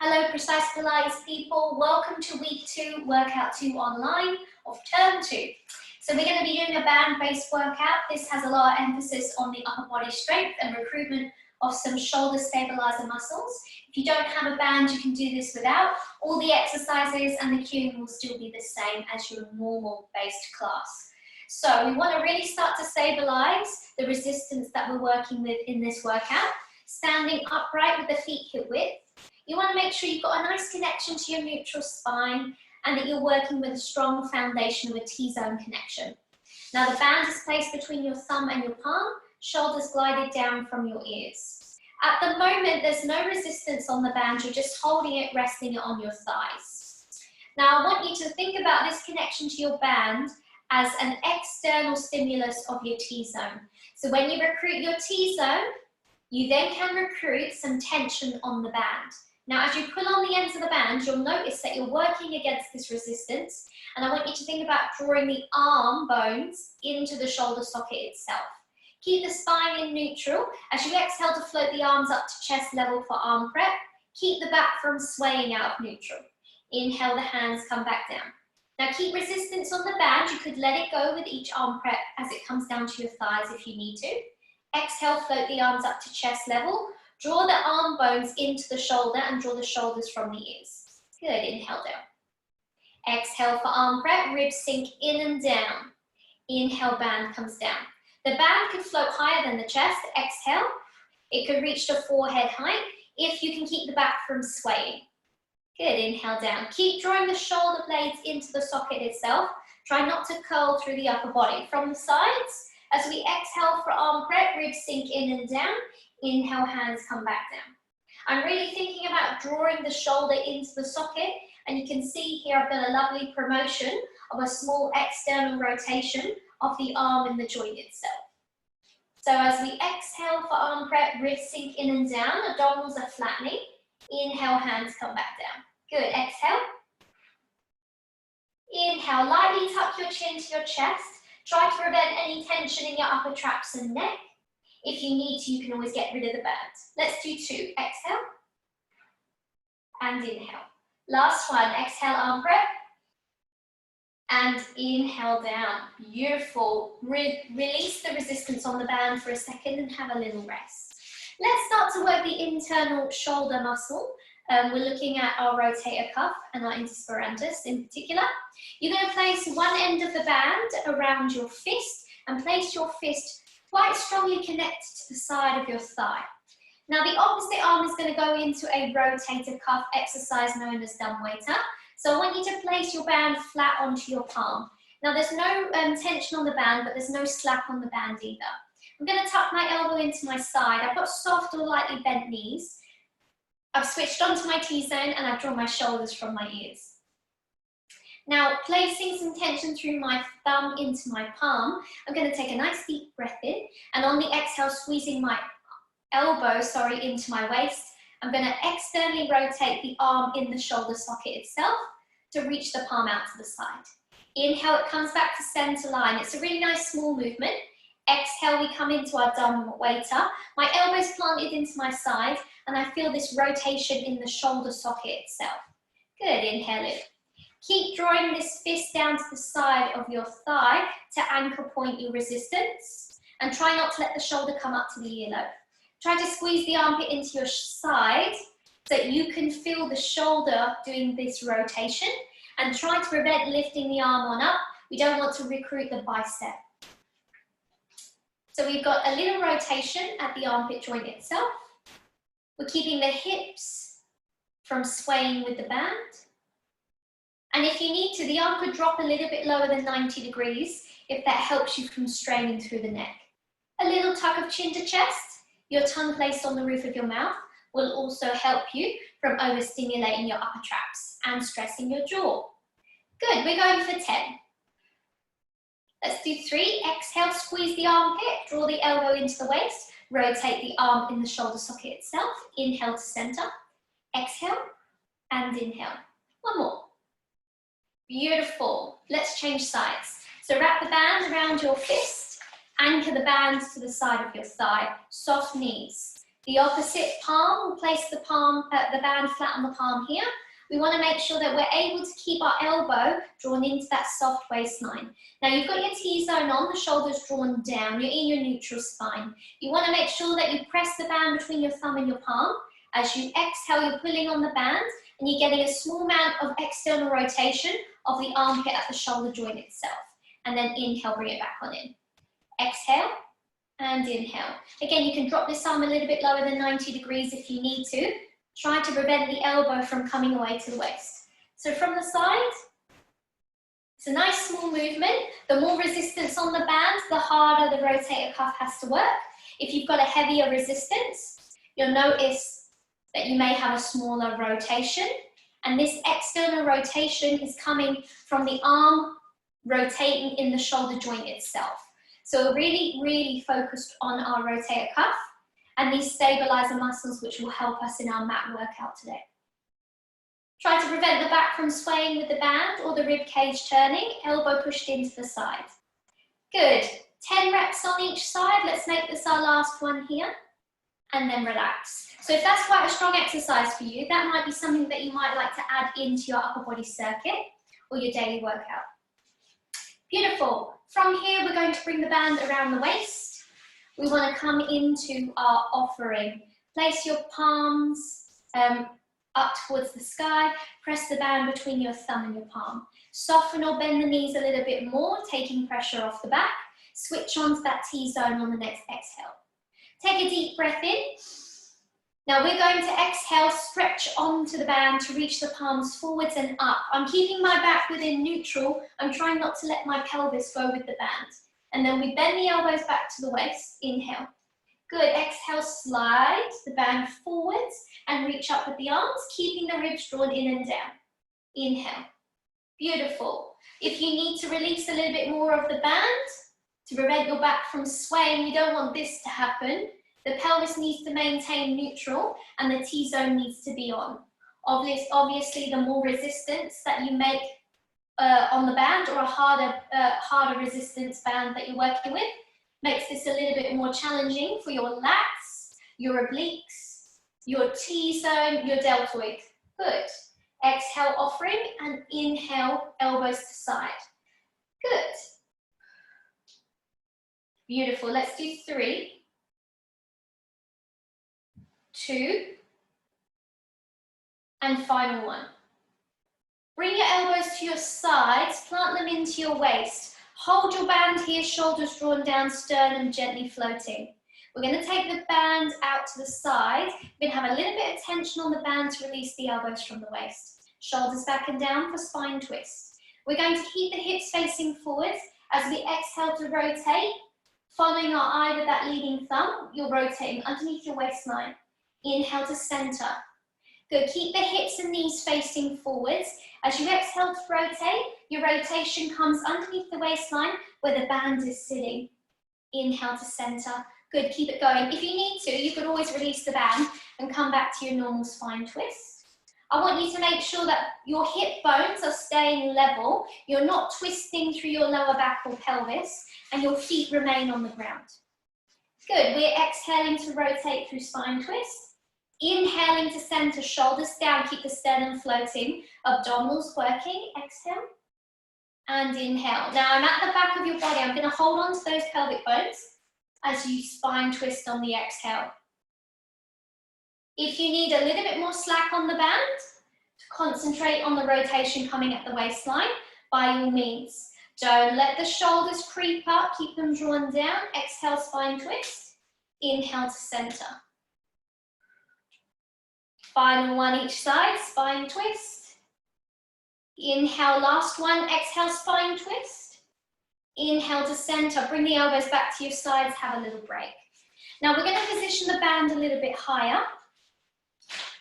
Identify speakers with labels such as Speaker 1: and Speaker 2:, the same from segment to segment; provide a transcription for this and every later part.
Speaker 1: Hello Precise Pilates people, welcome to week 2, workout 2 online of term 2. So we're going to be doing a band-based workout. This has a lot of emphasis on the upper body strength and recruitment of some shoulder stabilizer muscles. If you don't have a band, you can do this without. All the exercises and the cueing will still be the same as your normal based class. So we want to really start to stabilize the resistance that we're working with in this workout. Standing upright with the feet hip width. You want to make sure you've got a nice connection to your neutral spine and that you're working with a strong foundation of a T-zone connection. Now the band is placed between your thumb and your palm, shoulders glided down from your ears. At the moment, there's no resistance on the band, you're just holding it, resting it on your thighs. Now I want you to think about this connection to your band as an external stimulus of your T-zone. So when you recruit your T-zone, you then can recruit some tension on the band. Now, as you pull on the ends of the band, you'll notice that you're working against this resistance, and I want you to think about drawing the arm bones into the shoulder socket itself. Keep the spine in neutral. As you exhale to float the arms up to chest level for arm prep, keep the back from swaying out of neutral. Inhale, the hands come back down. Now keep resistance on the band. You could let it go with each arm prep as it comes down to your thighs if you need to. Exhale, float the arms up to chest level. Draw the arm bones into the shoulder and draw the shoulders from the ears. Good, inhale down. Exhale for arm prep, ribs sink in and down. Inhale, band comes down. The band could float higher than the chest. Exhale, it could reach to forehead height if you can keep the back from swaying. Good, inhale down. Keep drawing the shoulder blades into the socket itself. Try not to curl through the upper body. From the sides, as we exhale for arm prep, ribs sink in and down. Inhale, hands come back down. I'm really thinking about drawing the shoulder into the socket, and you can see here I've done a lovely promotion of a small external rotation of the arm and the joint itself. So as we exhale for arm prep, ribs sink in and down, abdominals are flattening. Inhale, hands come back down. Good, exhale. Inhale, lightly tuck your chin to your chest. Try to prevent any tension in your upper traps and neck. If you need to, you can always get rid of the band. Let's do 2. Exhale and inhale. Last one, exhale, arm prep. And inhale down. Beautiful. Release the resistance on the band for a second and have a little rest. Let's start to work the internal shoulder muscle. We're looking at our rotator cuff and our interspiratus in particular. You're going to place one end of the band around your fist and place your fist quite strongly connected to the side of your thigh. Now the opposite arm is going to go into a rotator cuff exercise known as dumbwaiter. So I want you to place your band flat onto your palm. Now there's no tension on the band, but there's no slack on the band either. I'm going to tuck my elbow into my side. I've got soft or lightly bent knees. I've switched onto my T-zone and I've drawn my shoulders from my ears. Now, placing some tension through my thumb into my palm, I'm going to take a nice deep breath in, and on the exhale, squeezing my elbow, into my waist, I'm going to externally rotate the arm in the shoulder socket itself to reach the palm out to the side. Inhale, it comes back to center line. It's a really nice small movement. Exhale, we come into our dumbwaiter. My elbow's planted into my side, and I feel this rotation in the shoulder socket itself. Good, inhale it. Keep drawing this fist down to the side of your thigh to anchor point your resistance, and try not to let the shoulder come up to the earlobe. Try to squeeze the armpit into your side so that you can feel the shoulder doing this rotation, and try to prevent lifting the arm on up. We don't want to recruit the bicep. So we've got a little rotation at the armpit joint itself. We're keeping the hips from swaying with the band. And if you need to, the arm could drop a little bit lower than 90 degrees if that helps you from straining through the neck. A little tuck of chin to chest, your tongue placed on the roof of your mouth will also help you from overstimulating your upper traps and stressing your jaw. Good, we're going for 10. Let's do 3. Exhale, squeeze the armpit, draw the elbow into the waist, rotate the arm in the shoulder socket itself. Inhale to center, exhale, and inhale. One more. Beautiful. Let's change sides. So wrap the band around your fist, anchor the band to the side of your thigh, soft knees. The opposite palm, we'll place the band flat on the palm here. We want to make sure that we're able to keep our elbow drawn into that soft waistline. Now you've got your T-zone on, the shoulders drawn down, you're in your neutral spine. You want to make sure that you press the band between your thumb and your palm. As you exhale, you're pulling on the band and you're getting a small amount of external rotation of the armpit at the shoulder joint itself. And then inhale, bring it back on in. Exhale and inhale. Again, you can drop this arm a little bit lower than 90 degrees if you need to. Try to prevent the elbow from coming away to the waist. So from the side, it's a nice small movement. The more resistance on the band, the harder the rotator cuff has to work. If you've got a heavier resistance, you'll notice that you may have a smaller rotation. And this external rotation is coming from the arm rotating in the shoulder joint itself. So we're really, really focused on our rotator cuff and these stabilizer muscles which will help us in our mat workout today. Try to prevent the back from swaying with the band or the rib cage turning, elbow pushed into the side. Good, 10 reps on each side. Let's make this our last one here and then relax. So if that's quite a strong exercise for you, that might be something that you might like to add into your upper body circuit or your daily workout. Beautiful. From here, we're going to bring the band around the waist. We want to come into our offering. Place your palms up towards the sky. Press the band between your thumb and your palm. Soften or bend the knees a little bit more, taking pressure off the back. Switch on to that T-zone on the next exhale. Take a deep breath in. Now we're going to exhale, stretch onto the band to reach the palms forwards and up. I'm keeping my back within neutral. I'm trying not to let my pelvis go with the band. And then we bend the elbows back to the waist. Inhale. Good. Exhale, slide the band forwards and reach up with the arms, keeping the ribs drawn in and down. Inhale. Beautiful. If you need to release a little bit more of the band to prevent your back from swaying, you don't want this to happen. The pelvis needs to maintain neutral and the T-zone needs to be on. Obviously, the more resistance that you make on the band or a harder resistance band that you're working with makes this a little bit more challenging for your lats, your obliques, your T-zone, your deltoid. Good. Exhale, offering, and inhale, elbows to side. Good. Beautiful. Let's do 3, 2, and final one. Bring your elbows to your sides, plant them into your waist. Hold your band here, shoulders drawn down, sternum gently floating. We're going to take the band out to the side. We're going to have a little bit of tension on the band to release the elbows from the waist. Shoulders back and down for spine twist. We're going to keep the hips facing forwards as we exhale to rotate. Following our eye with that leading thumb, you're rotating underneath your waistline. Inhale to center. Good. Keep the hips and knees facing forwards. As you exhale to rotate, your rotation comes underneath the waistline where the band is sitting. Inhale to center. Good. Keep it going. If you need to, you could always release the band and come back to your normal spine twist. I want you to make sure that your hip bones are staying level. You're not twisting through your lower back or pelvis, and your feet remain on the ground. Good. We're exhaling to rotate through spine twist. Inhaling to center, shoulders down, keep the sternum floating, abdominals working, exhale, and inhale. Now I'm at the back of your body, I'm going to hold on to those pelvic bones as you spine twist on the exhale. If you need a little bit more slack on the band, to concentrate on the rotation coming at the waistline, by all means. Don't let the shoulders creep up, keep them drawn down, exhale, spine twist, inhale to center. Final one each side, spine twist. Inhale, last one, exhale, spine twist. Inhale to center, bring the elbows back to your sides, have a little break. Now we're going to position the band a little bit higher.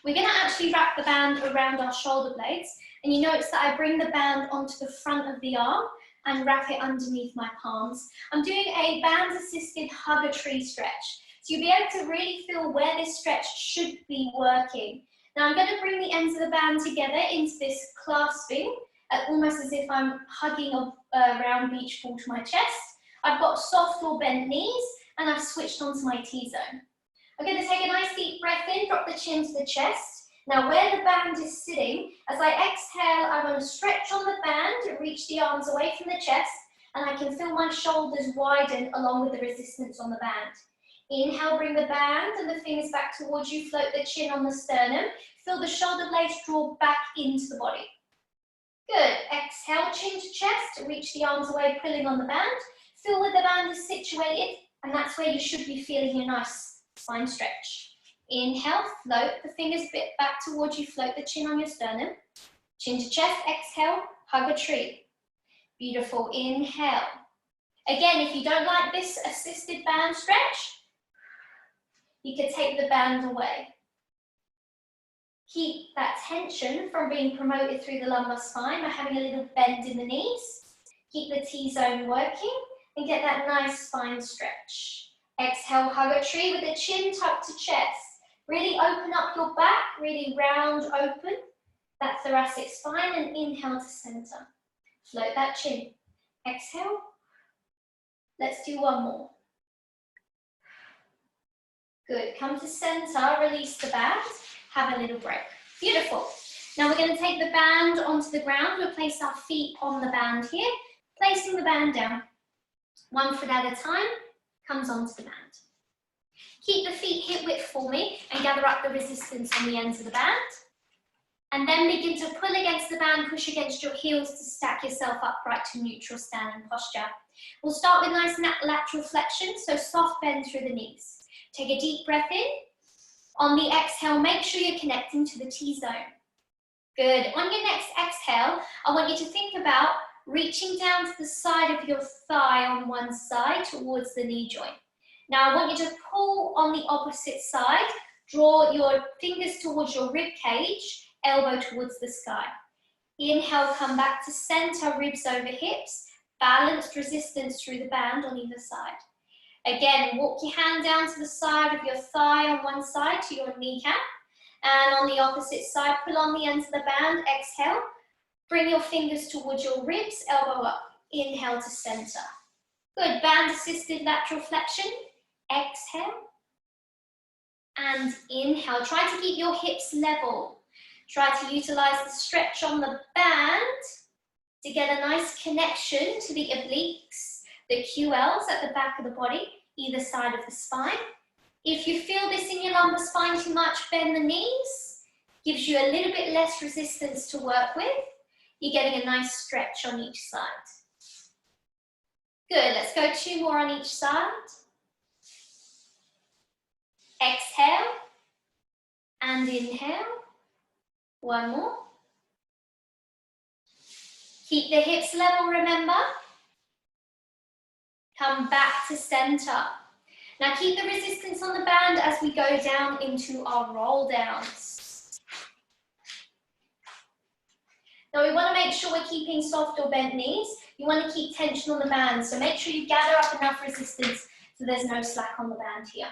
Speaker 1: We're going to actually wrap the band around our shoulder blades, and you notice that I bring the band onto the front of the arm and wrap it underneath my palms. I'm doing a band-assisted hugger tree stretch. So you'll be able to really feel where this stretch should be working. Now I'm going to bring the ends of the band together into this clasping, almost as if I'm hugging a round beach ball to my chest. I've got soft or bent knees, and I've switched onto my T-zone. We're going to take a nice deep breath in, drop the chin to the chest. Now where the band is sitting, as I exhale, I want to stretch on the band, reach the arms away from the chest, and I can feel my shoulders widen along with the resistance on the band. Inhale, bring the band and the fingers back towards you, float the chin on the sternum, feel the shoulder blades draw back into the body. Good, exhale, chin to chest, reach the arms away, pulling on the band, feel where the band is situated, and that's where you should be feeling your nice spine stretch. Inhale, float the fingers a bit back towards you, float the chin on your sternum, chin to chest, exhale, hug a tree. Beautiful, inhale. Again, if you don't like this assisted band stretch, you can take the band away. Keep that tension from being promoted through the lumbar spine by having a little bend in the knees. Keep the T-zone working and get that nice spine stretch. Exhale, hug a tree with the chin tucked to chest. Really open up your back, really round open that thoracic spine, and inhale to center. Float that chin. Exhale. Let's do one more. Good, come to center, release the band, have a little break. Beautiful. Now we're going to take the band onto the ground. We'll place our feet on the band here, placing the band down. 1 foot at a time, comes onto the band. Keep the feet hip width for me and gather up the resistance on the ends of the band. And then begin to pull against the band, push against your heels to stack yourself upright to neutral standing posture. We'll start with nice lateral flexion, so soft bend through the knees. Take a deep breath in. On the exhale, make sure you're connecting to the T-zone. Good. On your next exhale, I want you to think about reaching down to the side of your thigh on one side towards the knee joint. Now I want you to pull on the opposite side, draw your fingers towards your rib cage, elbow towards the sky. Inhale, come back to center, ribs over hips, balanced resistance through the band on either side. Again, walk your hand down to the side of your thigh on one side to your kneecap, and on the opposite side, pull on the ends of the band, exhale, bring your fingers towards your ribs, elbow up, inhale to center. Good, band assisted lateral flexion, exhale, and inhale. Try to keep your hips level. Try to utilize the stretch on the band to get a nice connection to the obliques, the QLs at the back of the body, either side of the spine. If you feel this in your lumbar spine too much, bend the knees, gives you a little bit less resistance to work with. You're getting a nice stretch on each side. Good, let's go 2 more on each side. Exhale and inhale. 1 more. Keep the hips level, remember. Come back to center. Now keep the resistance on the band as we go down into our roll downs. Now we want to make sure we're keeping soft or bent knees. You want to keep tension on the band, so make sure you gather up enough resistance so there's no slack on the band here.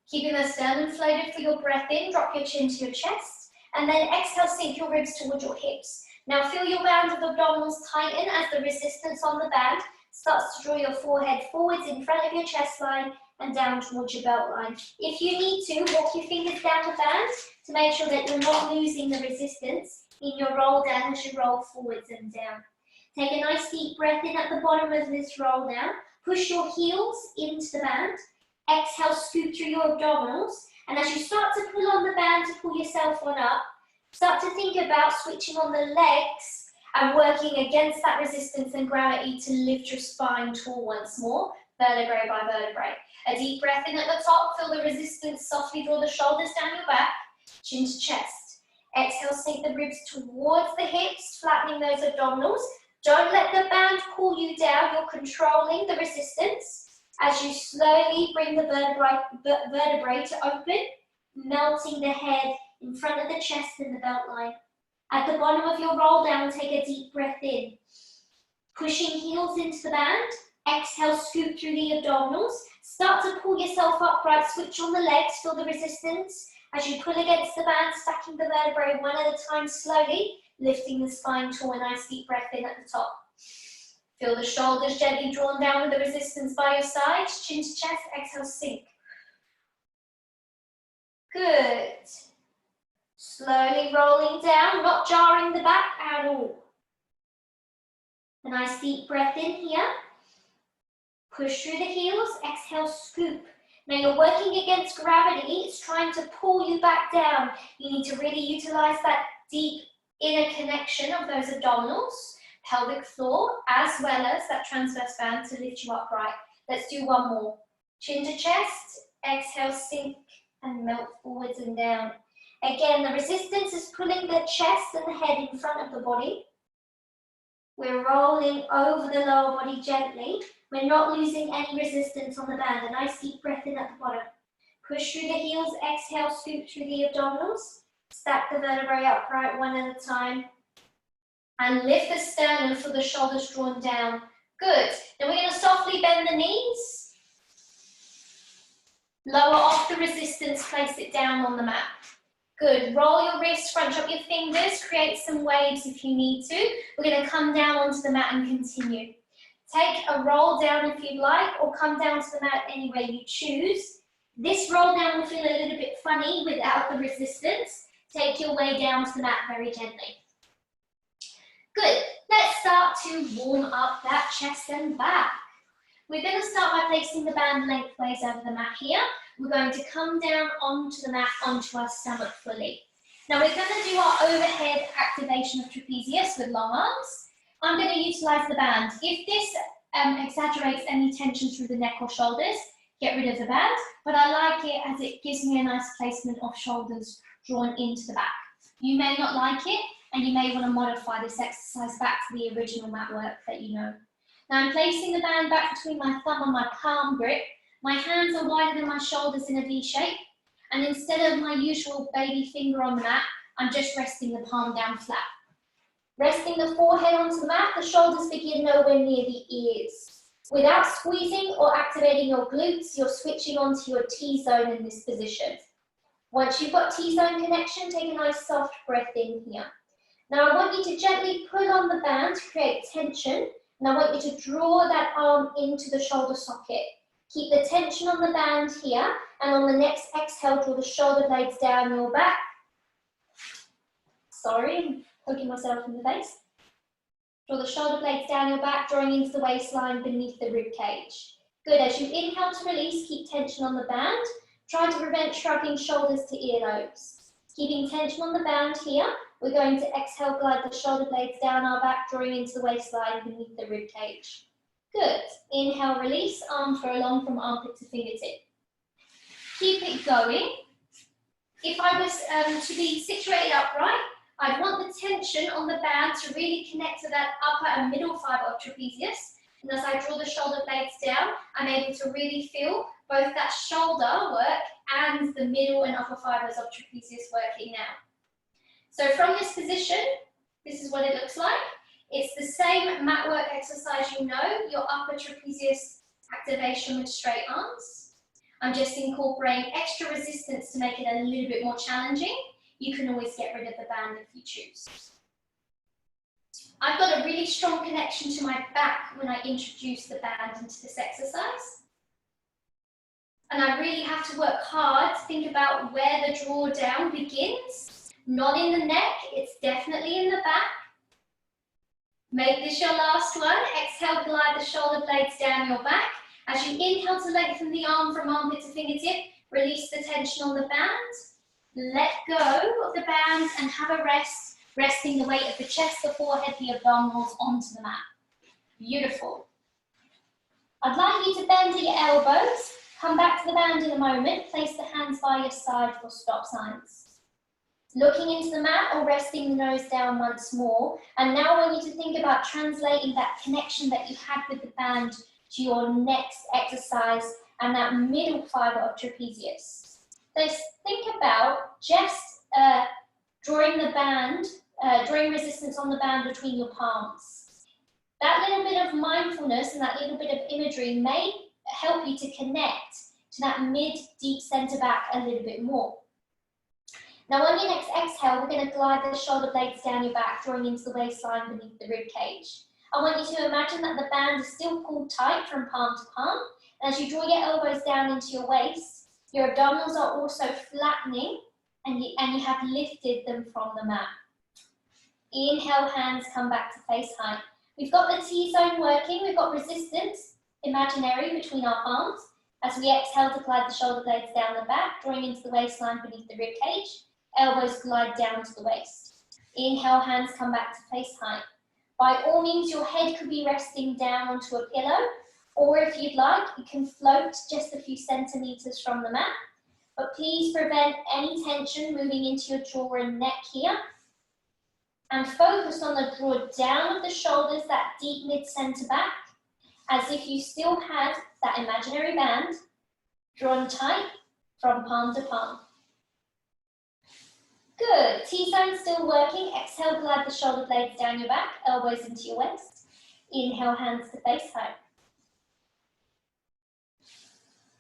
Speaker 1: Keeping the sternum floated for your breath in, drop your chin to your chest, and then exhale, sink your ribs towards your hips. Now feel your band of abdominals tighten as the resistance on the band starts to draw your forehead forwards in front of your chest line and down towards your belt line. If you need to, walk your fingers down the band to make sure that you're not losing the resistance in your roll down as you roll forwards and down. Take a nice deep breath in at the bottom of this roll down. Push your heels into the band. Exhale, scoop through your abdominals. And as you start to pull on the band to pull yourself on up, start to think about switching on the legs and working against that resistance and gravity to lift your spine tall once more, vertebrae by vertebrae. A deep breath in at the top, feel the resistance, softly draw the shoulders down your back, chin to chest. Exhale, sink the ribs towards the hips, flattening those abdominals. Don't let the band pull you down, you're controlling the resistance as you slowly bring the vertebrae to open, melting the head in front of the chest and the belt line. At the bottom of your roll down, take a deep breath in. Pushing heels into the band. Exhale, scoop through the abdominals. Start to pull yourself upright, switch on the legs, feel the resistance. As you pull against the band, stacking the vertebrae one at a time slowly, lifting the spine tall, a nice deep breath in at the top. Feel the shoulders gently drawn down with the resistance by your sides, chin to chest, exhale, sink. Good. Slowly rolling down, not jarring the back at all. A nice deep breath in here. Push through the heels, exhale, scoop. Now you're working against gravity, it's trying to pull you back down. You need to really utilize that deep inner connection of those abdominals, pelvic floor, as well as that transverse band to lift you upright. Let's do one more. Chin to chest, exhale, sink and melt forwards and down. Again, the resistance is pulling the chest and the head in front of the body. We're rolling over the lower body gently. We're not losing any resistance on the band. A nice deep breath in at the bottom. Push through the heels, exhale, scoop through the abdominals. Stack the vertebrae upright one at a time. And lift the sternum for the shoulders drawn down. Good. Then we're going to softly bend the knees. Lower off the resistance, place it down on the mat. Good. Roll your wrists, crunch up your fingers, create some waves if you need to. We're going to come down onto the mat and continue. Take a roll down if you'd like, or come down to the mat any way you choose. This roll down will feel a little bit funny without the resistance. Take your way down to the mat very gently. Good. Let's start to warm up that chest and back. We're going to start by placing the band lengthways over the mat here. We're going to come down onto the mat, onto our stomach fully. Now we're going to do our overhead activation of trapezius with long arms. I'm going to utilize the band. If this exaggerates any tension through the neck or shoulders, get rid of the band, but I like it as it gives me a nice placement of shoulders drawn into the back. You may not like it, and you may want to modify this exercise back to the original mat work that you know. Now I'm placing the band back between my thumb and my palm grip. My hands are wider than my shoulders in a V shape, and instead of my usual baby finger on the mat, I'm just resting the palm down flat. Resting the forehead onto the mat, the shoulders begin nowhere near the ears. Without squeezing or activating your glutes, you're switching onto your T-zone in this position. Once you've got T-zone connection, take a nice soft breath in here. Now I want you to gently pull on the band to create tension, and I want you to draw that arm into the shoulder socket. Keep the tension on the band here, and on the next exhale, draw the shoulder blades down your back. Sorry, I'm poking myself in the face. Draw the shoulder blades down your back, drawing into the waistline beneath the rib cage. Good. As you inhale to release, keep tension on the band. Try to prevent shrugging shoulders to earlobes. Keeping tension on the band here, we're going to exhale, glide the shoulder blades down our back, drawing into the waistline beneath the rib cage. Good. Inhale, release, arms grow long from armpit to fingertip. Keep it going. If I was to be situated upright, I'd want the tension on the band to really connect to that upper and middle fibre of trapezius. And as I draw the shoulder blades down, I'm able to really feel both that shoulder work and the middle and upper fibres of trapezius working now. So from this position, this is what it looks like. It's the same mat work exercise you know, your upper trapezius activation with straight arms. I'm just incorporating extra resistance to make it a little bit more challenging. You can always get rid of the band if you choose. I've got a really strong connection to my back when I introduce the band into this exercise. And I really have to work hard to think about where the drawdown begins. Not in the neck, it's definitely in the back. Make this your last one. Exhale, glide the shoulder blades down your back. As you inhale to lengthen the arm from armpit to fingertip, release the tension on the band. Let go of the band and have a rest, resting the weight of the chest, the forehead, the abdominals onto the mat. Beautiful. I'd like you to bend at your elbows. Come back to the band in a moment. Place the hands by your side for stop signs. Looking into the mat or resting the nose down once more. And now I want you to think about translating that connection that you had with the band to your next exercise and that middle fibre of trapezius. So think about just drawing the band, drawing resistance on the band between your palms. That little bit of mindfulness and that little bit of imagery may help you to connect to that mid-deep centre back a little bit more. Now on your next exhale, we're going to glide the shoulder blades down your back, drawing into the waistline beneath the rib cage. I want you to imagine that the band is still pulled tight from palm to palm. And as you draw your elbows down into your waist, Your abdominals are also flattening and you have lifted them from the mat. Inhale, hands come back to face height. We've got the T-zone working, we've got resistance, imaginary, between our palms. As we exhale to glide the shoulder blades down the back, drawing into the waistline beneath the rib cage. Elbows glide down to the waist. Inhale, hands come back to face height. By all means, your head could be resting down onto a pillow, or if you'd like, you can float just a few centimeters from the mat. But please prevent any tension moving into your jaw and neck here. And focus on the draw down of the shoulders, that deep mid-center back, as if you still had that imaginary band drawn tight from palm to palm. Good, T-zone still working. Exhale, glide the shoulder blades down your back, elbows into your waist. Inhale, hands to face height.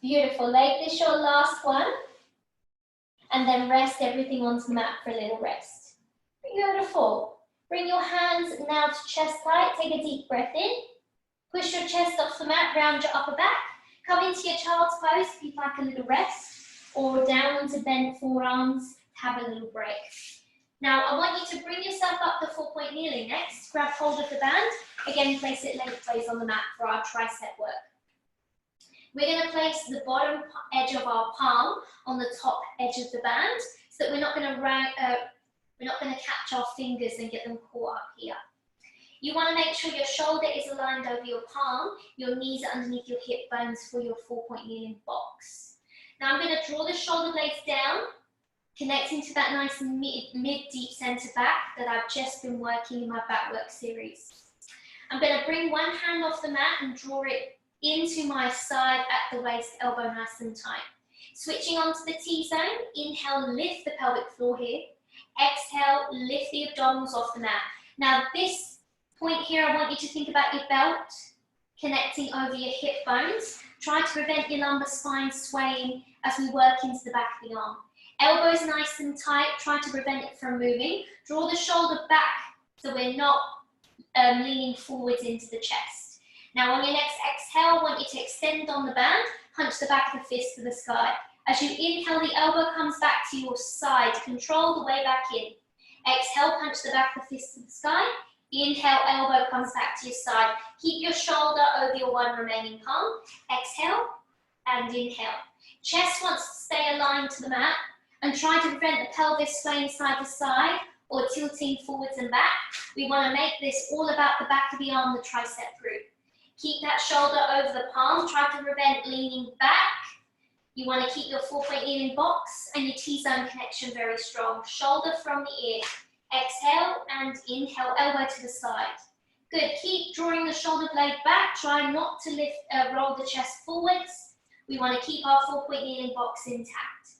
Speaker 1: Beautiful, make this your last one. And then rest everything onto the mat for a little rest. Beautiful. Bring your hands now to chest height. Take a deep breath in. Push your chest off the mat, round your upper back. Come into your child's pose if you'd like a little rest, or down onto bent forearms, have a little break. Now I want you to bring yourself up to 4-point kneeling next. Grab hold of the band. Again, place it lengthways on the mat for our tricep work. We're going to place the bottom edge of our palm on the top edge of the band, so that we're not going to catch our fingers and get them caught up here. You want to make sure your shoulder is aligned over your palm, your knees are underneath your hip bones for your 4-point kneeling box. Now I'm going to draw the shoulder blades down, connecting to that nice mid-deep center back that I've just been working in my back work series. I'm going to bring one hand off the mat and draw it into my side at the waist, elbow nice and tight. Switching onto the T-zone, inhale, lift the pelvic floor here. Exhale, lift the abdominals off the mat. Now this point here, I want you to think about your belt connecting over your hip bones. Try to prevent your lumbar spine swaying as we work into the back of the arm. Elbows nice and tight, try to prevent it from moving. Draw the shoulder back so we're not leaning forwards into the chest. Now on your next exhale, I want you to extend on the band, punch the back of the fist to the sky. As you inhale, the elbow comes back to your side. Control the way back in. Exhale, punch the back of the fist to the sky. Inhale, elbow comes back to your side. Keep your shoulder over your one remaining palm. Exhale and inhale. Chest wants to stay aligned to the mat and try to prevent the pelvis swaying side to side or tilting forwards and back. We want to make this all about the back of the arm, the tricep group. Keep that shoulder over the palm. Try to prevent leaning back. You want to keep your 4-point kneeling box and your T-zone connection very strong. Shoulder from the ear. Exhale and inhale, elbow to the side. Good, keep drawing the shoulder blade back. Try not to lift, roll the chest forwards. We want to keep our 4-point kneeling box intact.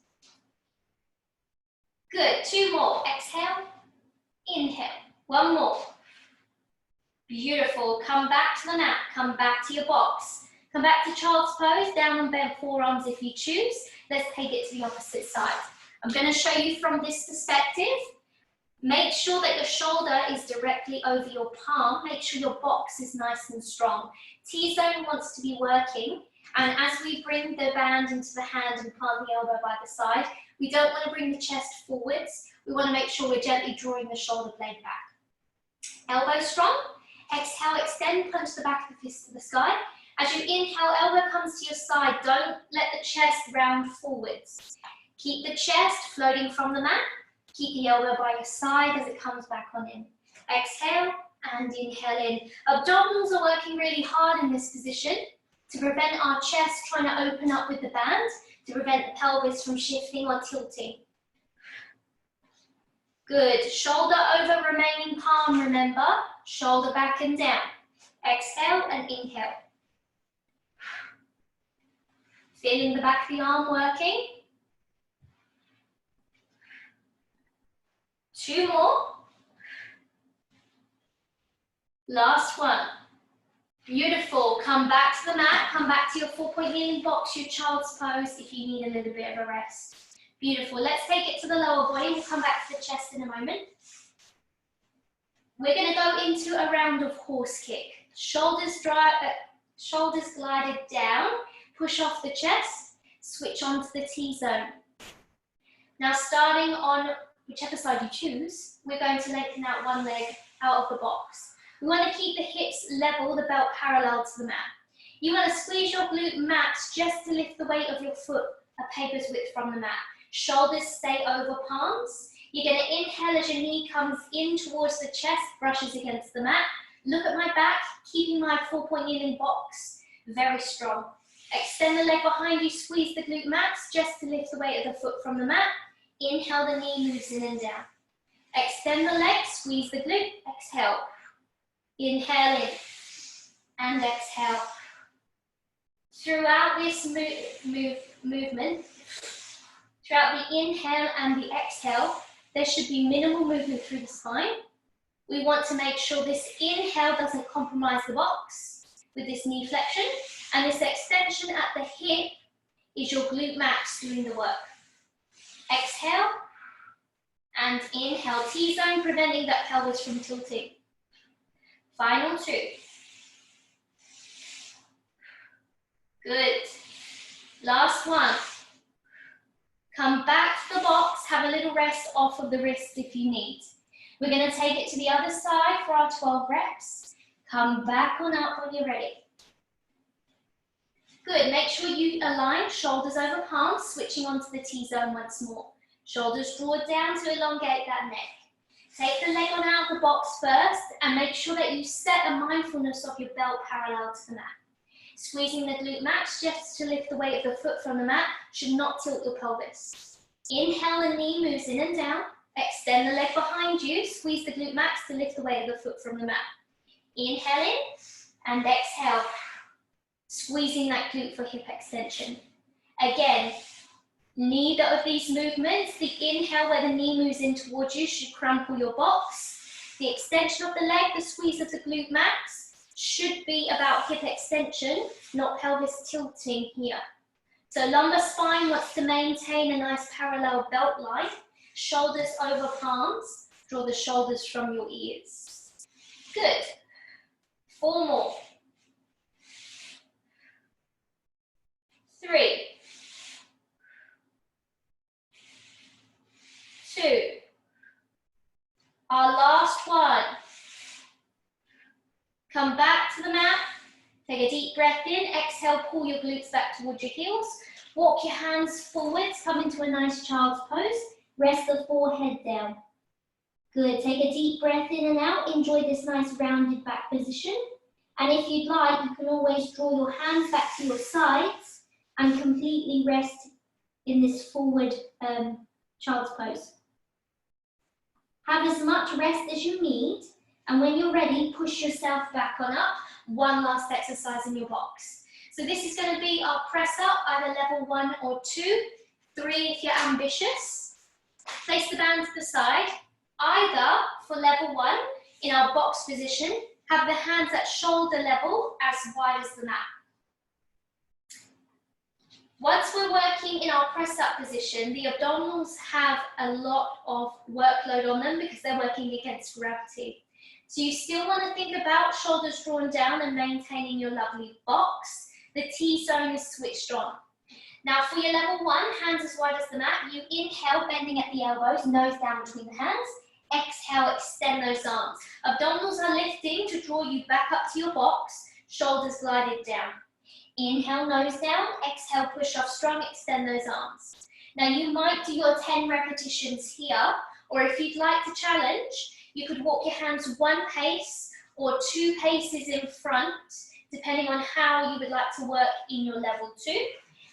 Speaker 1: Good, 2 more. Exhale, inhale. 1 more. Beautiful, come back to the mat, come back to your box. Come back to child's pose, down on bent forearms if you choose. Let's take it to the opposite side. I'm going to show you from this perspective. Make sure that your shoulder is directly over your palm. Make sure your box is nice and strong. T-zone wants to be working, and as we bring the band into the hand and plant the elbow by the side, we don't want to bring the chest forwards. We want to make sure we're gently drawing the shoulder blade back. Elbow strong. Exhale, extend, punch the back of the fist to the sky. As you inhale, elbow comes to your side. Don't let the chest round forwards. Keep the chest floating from the mat. Keep the elbow by your side as it comes back on in. Exhale and inhale in. Abdominals are working really hard in this position to prevent our chest trying to open up with the band, to prevent the pelvis from shifting or tilting. Good. Shoulder over remaining palm, remember. Shoulder back and down. Exhale and inhale. Feeling the back of the arm working. 2 more. Last one. Beautiful. Come back to the mat. Come back to your 4-point kneeling box, your child's pose if you need a little bit of a rest. Beautiful. Let's take it to the lower body. We'll come back to the chest in a moment. We're going to go into a round of horse kick. Shoulders glided down. Push off the chest. switch on to the T-zone. Now starting on whichever side you choose, we're going to lengthen out one leg out of the box. We want to keep the hips level, the belt parallel to the mat. You want to squeeze your glute max just to lift the weight of your foot a paper's width from the mat. Shoulders stay over palms. You're going to inhale as your knee comes in towards the chest, brushes against the mat. Look at my back, keeping my 4-point kneeling box very strong. Extend the leg behind you, squeeze the glute max just to lift the weight of the foot from the mat. Inhale, the knee moves in and down. Extend the leg, squeeze the glute, exhale. Inhale in and exhale. Throughout this movement, throughout the inhale and the exhale, there should be minimal movement through the spine. We want to make sure this inhale doesn't compromise the box with this knee flexion, and this extension at the hip is your glute max doing the work. Exhale and inhale, T-zone, preventing that pelvis from tilting. Final 2. Good. Last one. Come back to the box, have a little rest off of the wrist if you need. We're going to take it to the other side for our 12 reps. Come back on up when you're ready. Good, make sure you align, shoulders over palms, switching onto the T-zone once more. Shoulders draw down to elongate that neck. Take the leg on out of the box first and make sure that you set a mindfulness of your belt parallel to the mat. Squeezing the glute max just to lift the weight of the foot from the mat should not tilt your pelvis. Inhale, the knee moves in and down. Extend the leg behind you, squeeze the glute max to lift the weight of the foot from the mat. Inhale in and exhale, squeezing that glute for hip extension. Again, neither of these movements, the inhale where the knee moves in towards you should crumple your box. The extension of the leg, the squeeze of the glute max, should be about hip extension, not pelvis tilting here. So lumbar spine wants to maintain a nice parallel belt line. Shoulders over palms, draw the shoulders from your ears. Good. 4 more. 3, 2. Our last one. Come back to the mat. Take a deep breath in. Exhale, pull your glutes back towards your heels. Walk your hands forwards. Come into a nice child's pose. Rest the forehead down. Good. Take a deep breath in and out. Enjoy this nice rounded back position. And if you'd like, you can always draw your hands back to your sides and completely rest in this forward child's pose. Have as much rest as you need, and when you're ready, push yourself back on up. One last exercise in your box. So this is going to be our press up, either level 1 or 2, 3 if you're ambitious. Place the band to the side, either for level 1 in our box position, have the hands at shoulder level as wide as the mat. Once we're working in our press up position, the abdominals have a lot of workload on them because they're working against gravity. So you still want to think about shoulders drawn down and maintaining your lovely box. The T-zone is switched on. Now for your level 1, hands as wide as the mat, you inhale, bending at the elbows, nose down between the hands. Exhale, extend those arms. Abdominals are lifting to draw you back up to your box, shoulders glided down. Inhale, nose down, exhale, push off strong, extend those arms. Now you might do your 10 repetitions here, or if you'd like to challenge, you could walk your hands 1 pace or 2 paces in front, depending on how you would like to work in your level 2.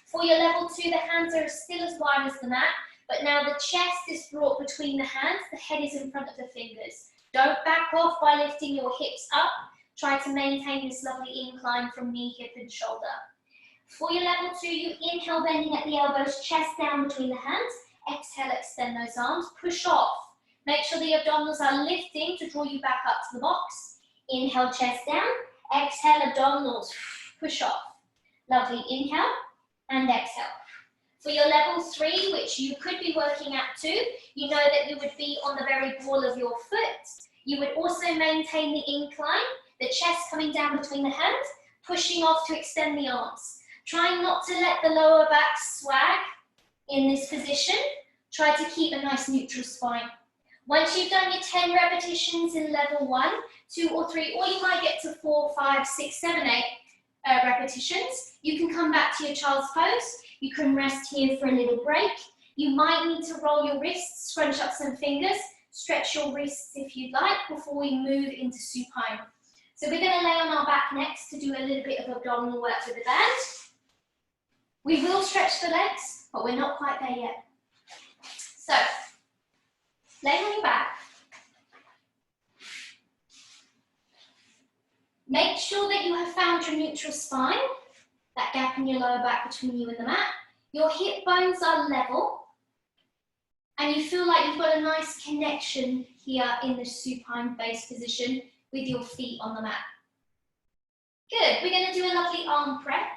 Speaker 1: For your level 2, the hands are still as wide as the mat, but now the chest is brought between the hands, the head is in front of the fingers. Don't back off by lifting your hips up. Try to maintain this lovely incline from knee, hip and shoulder. For your level 2, you inhale, bending at the elbows, chest down between the hands. Exhale, extend those arms, push off. Make sure the abdominals are lifting to draw you back up to the box. Inhale, chest down. Exhale, abdominals, push off. Lovely, inhale and exhale. For your level 3, which you could be working at too, you know that you would be on the very ball of your foot. You would also maintain the incline, the chest coming down between the hands, pushing off to extend the arms. Try not to let the lower back swag in this position. Try to keep a nice neutral spine. Once you've done your 10 repetitions in level 1, 2 or 3, or you might get to 4, 5, 6, 7, 8 repetitions, you can come back to your child's pose. You can rest here for a little break. You might need to roll your wrists, scrunch up some fingers, stretch your wrists if you'd like before we move into supine. So we're going to lay on our back next to do a little bit of abdominal work with the band. We will stretch the legs, but we're not quite there yet. So, lay on your back. Make sure that you have found your neutral spine, that gap in your lower back between you and the mat. Your hip bones are level, and you feel like you've got a nice connection here in the supine base position with your feet on the mat. Good, we're going to do a lovely arm prep.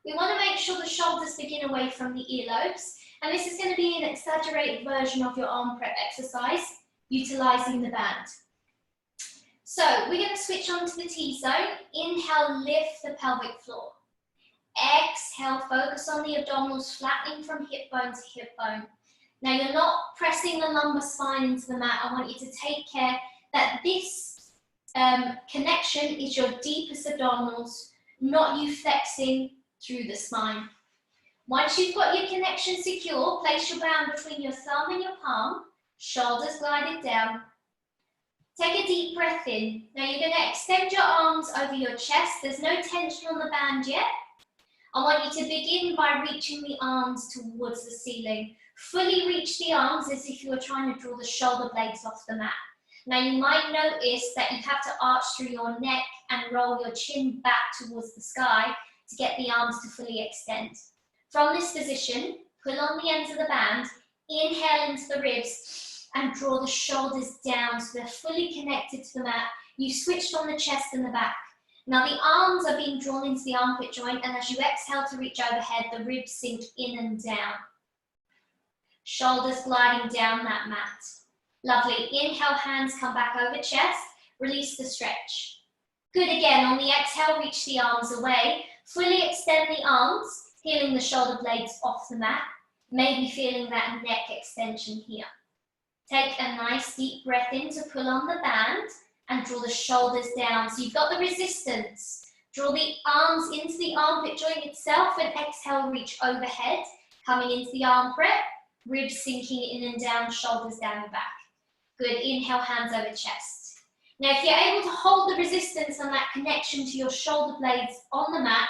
Speaker 1: We want to make sure the shoulders begin away from the earlobes, and this is going to be an exaggerated version of your arm prep exercise, utilizing the band. So we're going to switch on to the T-zone. Inhale, lift the pelvic floor. Exhale, focus on the abdominals, flattening from hip bone to hip bone. Now you're not pressing the lumbar spine into the mat. I want you to take care that this connection is your deepest abdominals, not you flexing through the spine. Once you've got your connection secure, place your band between your thumb and your palm, shoulders glided down. Take a deep breath in. Now you're going to extend your arms over your chest. There's no tension on the band yet. I want you to begin by reaching the arms towards the ceiling. Fully reach the arms as if you were trying to draw the shoulder blades off the mat. Now you might notice that you have to arch through your neck and roll your chin back towards the sky to get the arms to fully extend. From this position, pull on the ends of the band, inhale into the ribs and draw the shoulders down so they're fully connected to the mat. You've switched on the chest and the back. Now the arms are being drawn into the armpit joint, and as you exhale to reach overhead, the ribs sink in and down. Shoulders gliding down that mat. Lovely. Inhale, hands come back over chest. Release the stretch. Good again. On the exhale, reach the arms away. Fully extend the arms, peeling the shoulder blades off the mat. Maybe feeling that neck extension here. Take a nice deep breath in to pull on the band and draw the shoulders down. So you've got the resistance. Draw the arms into the armpit joint itself and exhale, reach overhead, coming into the arm prep, ribs sinking in and down, shoulders down and back. Good, inhale, hands over chest. Now if you're able to hold the resistance and that connection to your shoulder blades on the mat,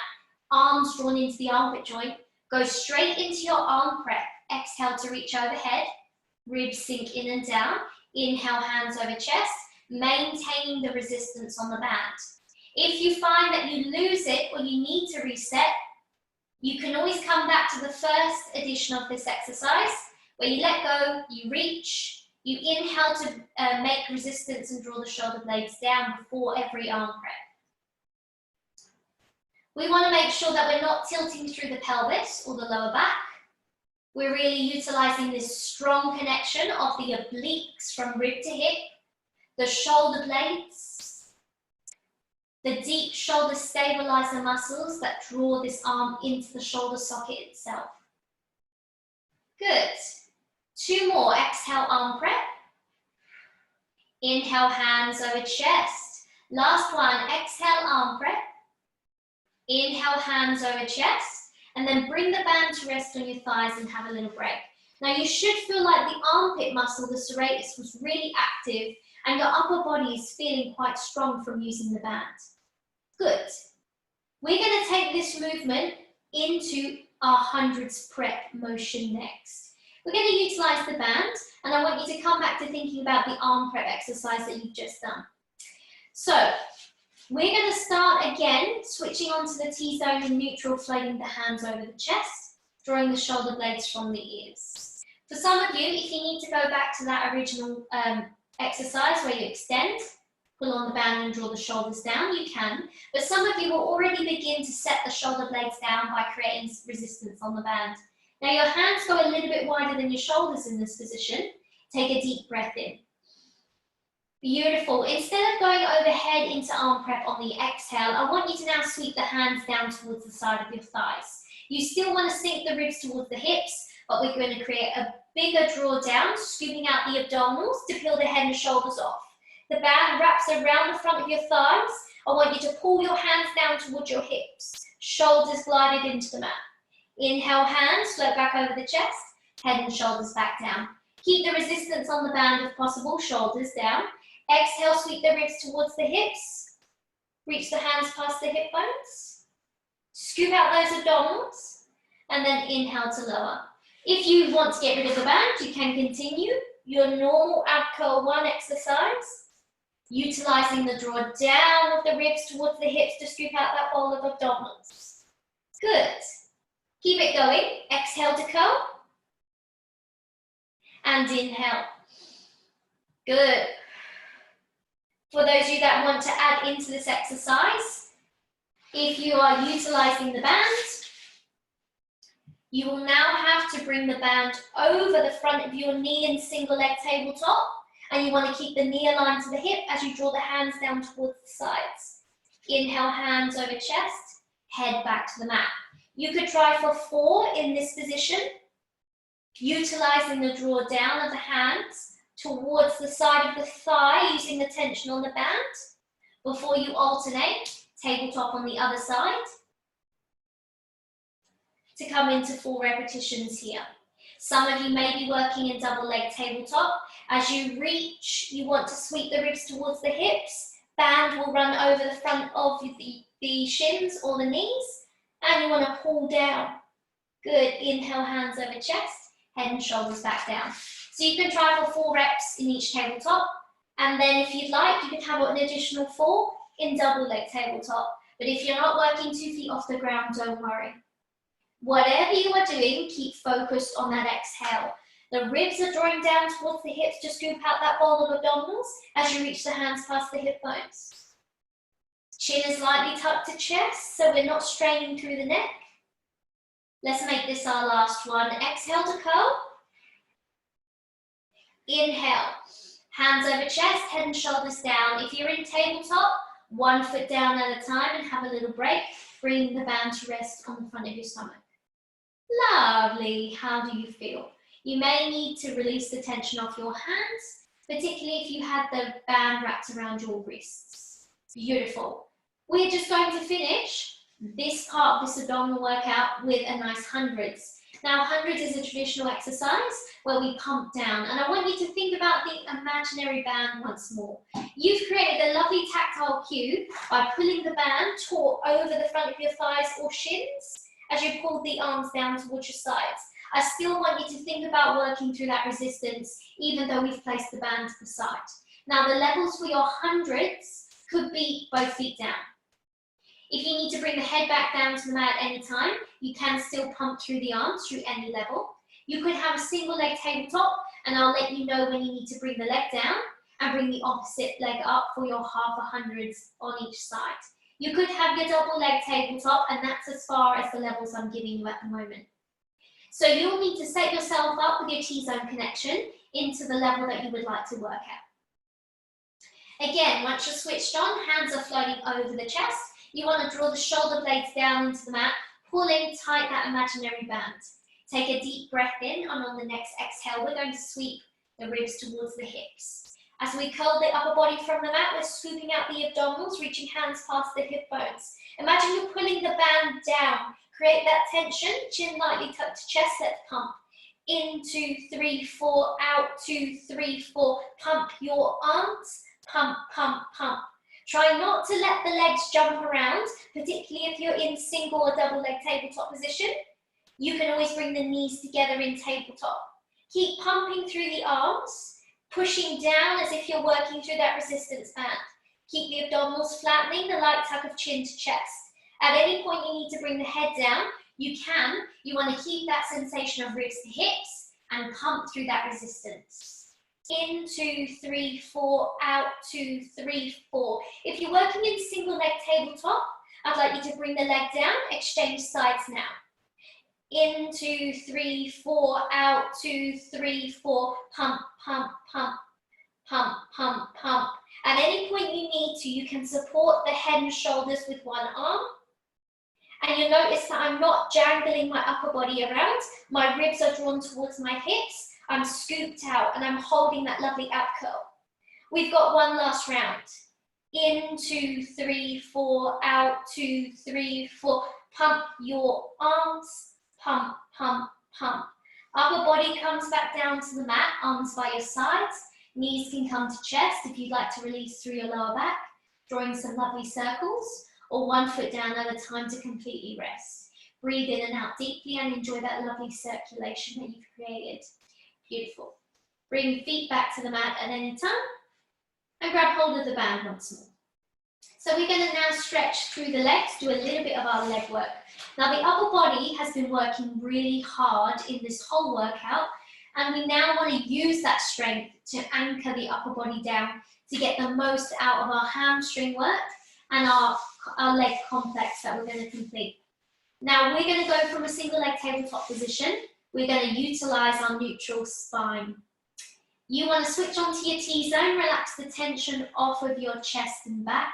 Speaker 1: arms drawn into the armpit joint, go straight into your arm prep. Exhale to reach overhead, ribs sink in and down. Inhale, hands over chest, maintaining the resistance on the band. If you find that you lose it or you need to reset, you can always come back to the first edition of this exercise where you let go, you reach, you inhale to make resistance and draw the shoulder blades down before every arm prep. We want to make sure that we're not tilting through the pelvis or the lower back. We're really utilizing this strong connection of the obliques from rib to hip, the shoulder blades, the deep shoulder stabilizer muscles that draw this arm into the shoulder socket itself. Good. 2 more. Exhale, arm prep. Inhale, hands over chest. Last one. Exhale, arm prep. Inhale, hands over chest. And then bring the band to rest on your thighs and have a little break. Now you should feel like the armpit muscle, the serratus, was really active and your upper body is feeling quite strong from using the band. Good. We're going to take this movement into our hundreds prep motion next. We're going to utilize the band, and I want you to come back to thinking about the arm prep exercise that you've just done. So we're going to start again, switching onto the T-zone in neutral, floating the hands over the chest, drawing the shoulder blades from the ears. For some of you, if you need to go back to that original exercise where you extend, pull on the band and draw the shoulders down, you can. But some of you will already begin to set the shoulder blades down by creating resistance on the band. Now your hands go a little bit wider than your shoulders in this position. Take a deep breath in. Beautiful. Instead of going overhead into arm prep on the exhale, I want you to now sweep the hands down towards the side of your thighs. You still want to sink the ribs towards the hips, but we're going to create a bigger drawdown, scooping out the abdominals to peel the head and shoulders off. The band wraps around the front of your thighs. I want you to pull your hands down towards your hips. Shoulders glided into the mat. Inhale, hands float back over the chest, head and shoulders back down. Keep the resistance on the band if possible, shoulders down. Exhale, sweep the ribs towards the hips. Reach the hands past the hip bones. Scoop out those abdominals, and then inhale to lower. If you want to get rid of the band, you can continue your normal ab curl 1 exercise, utilizing the draw down of the ribs towards the hips to scoop out that bowl of abdominals. Good. Keep it going. Exhale to curl. And inhale. Good. For those of you that want to add into this exercise, if you are utilizing the band, you will now have to bring the band over the front of your knee in single leg tabletop, and you want to keep the knee aligned to the hip as you draw the hands down towards the sides. Inhale, hands over chest, head back to the mat. You could try for 4 in this position, utilizing the draw down of the hands towards the side of the thigh using the tension on the band. Before you alternate, tabletop on the other side to come into 4 repetitions here. Some of you may be working in double leg tabletop. As you reach, you want to sweep the ribs towards the hips. Band will run over the front of the shins or the knees, and you want to pull down. Good. Inhale, hands over chest, head and shoulders back down. So you can try for 4 reps in each tabletop, and then if you'd like, you can have an additional 4 in double leg tabletop. But if you're not working 2 feet off the ground, don't worry. Whatever you are doing, keep focused on that exhale. The ribs are drawing down towards the hips to scoop out that bowl of abdominals as you reach the hands past the hip bones. Chin is lightly tucked to chest, so we're not straining through the neck. Let's make this our last one. Exhale to curl. Inhale. Hands over chest, head and shoulders down. If you're in tabletop, 1 foot down at a time and have a little break, bringing the band to rest on the front of your stomach. Lovely. How do you feel? You may need to release the tension off your hands, particularly if you had the band wrapped around your wrists. Beautiful. We're just going to finish this part of this abdominal workout with a nice hundreds. Now, hundreds is a traditional exercise where we pump down, and I want you to think about the imaginary band once more. You've created a lovely tactile cue by pulling the band taut over the front of your thighs or shins as you pull the arms down towards your sides. I still want you to think about working through that resistance, even though we've placed the band to the side. Now, the levels for your hundreds could be both feet down. If you need to bring the head back down to the mat at any time, you can still pump through the arms through any level. You could have a single leg tabletop, and I'll let you know when you need to bring the leg down and bring the opposite leg up for your half a hundreds on each side. You could have your double leg tabletop, and that's as far as the levels I'm giving you at the moment. So you'll need to set yourself up with your T-zone connection into the level that you would like to work at. Again, once you're switched on, hands are floating over the chest. You want to draw the shoulder blades down into the mat, pulling tight that imaginary band. Take a deep breath in, and on the next exhale, we're going to sweep the ribs towards the hips. As we curl the upper body from the mat, we're scooping out the abdominals, reaching hands past the hip bones. Imagine you're pulling the band down. Create that tension, chin lightly tucked to chest, let's pump. In, 2, 3, 4, out, 2, 3, 4. Pump your arms, pump, pump, pump. Try not to let the legs jump around, particularly if you're in single or double leg tabletop position. You can always bring the knees together in tabletop. Keep pumping through the arms, pushing down as if you're working through that resistance band. Keep the abdominals flattening, the light tuck of chin to chest. At any point you need to bring the head down, you can. You want to keep that sensation of ribs to hips and pump through that resistance. In, 2, 3, 4, out, 2, 3, 4. If you're working in single leg tabletop, I'd like you to bring the leg down, exchange sides now. In, 2, 3, 4, out, 2, 3, 4. Pump, pump, pump, pump, pump, pump. At any point you need to, you can support the head and shoulders with one arm. And you'll notice that I'm not jangling my upper body around. My ribs are drawn towards my hips. I'm scooped out and I'm holding that lovely ab curl. We've got one last round. In, 2, 3, 4, out, 2, 3, 4. Pump your arms, pump, pump, pump. Upper body comes back down to the mat, arms by your sides. Knees can come to chest if you'd like to release through your lower back, drawing some lovely circles, or one foot down at a time to completely rest. Breathe in and out deeply and enjoy that lovely circulation that you've created. Beautiful. Bring feet back to the mat at any time and grab hold of the band once more. So we're going to now stretch through the legs, do a little bit of our leg work. Now the upper body has been working really hard in this whole workout, and we now want to use that strength to anchor the upper body down to get the most out of our hamstring work and our leg complex that we're going to complete. Now we're going to go from a single leg tabletop position. We're going to utilize our neutral spine. You want to switch onto your T-zone, relax the tension off of your chest and back.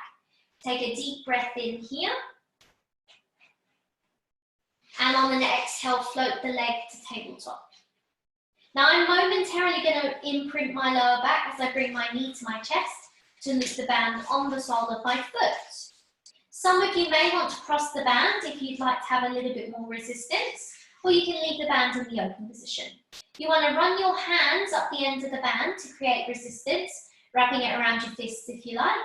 Speaker 1: Take a deep breath in here. And on an exhale, float the leg to tabletop. Now I'm momentarily going to imprint my lower back as I bring my knee to my chest to loop the band on the sole of my foot. Some of you may want to cross the band if you'd like to have a little bit more resistance, or you can leave the band in the open position. You want to run your hands up the end of the band to create resistance, wrapping it around your fists if you like,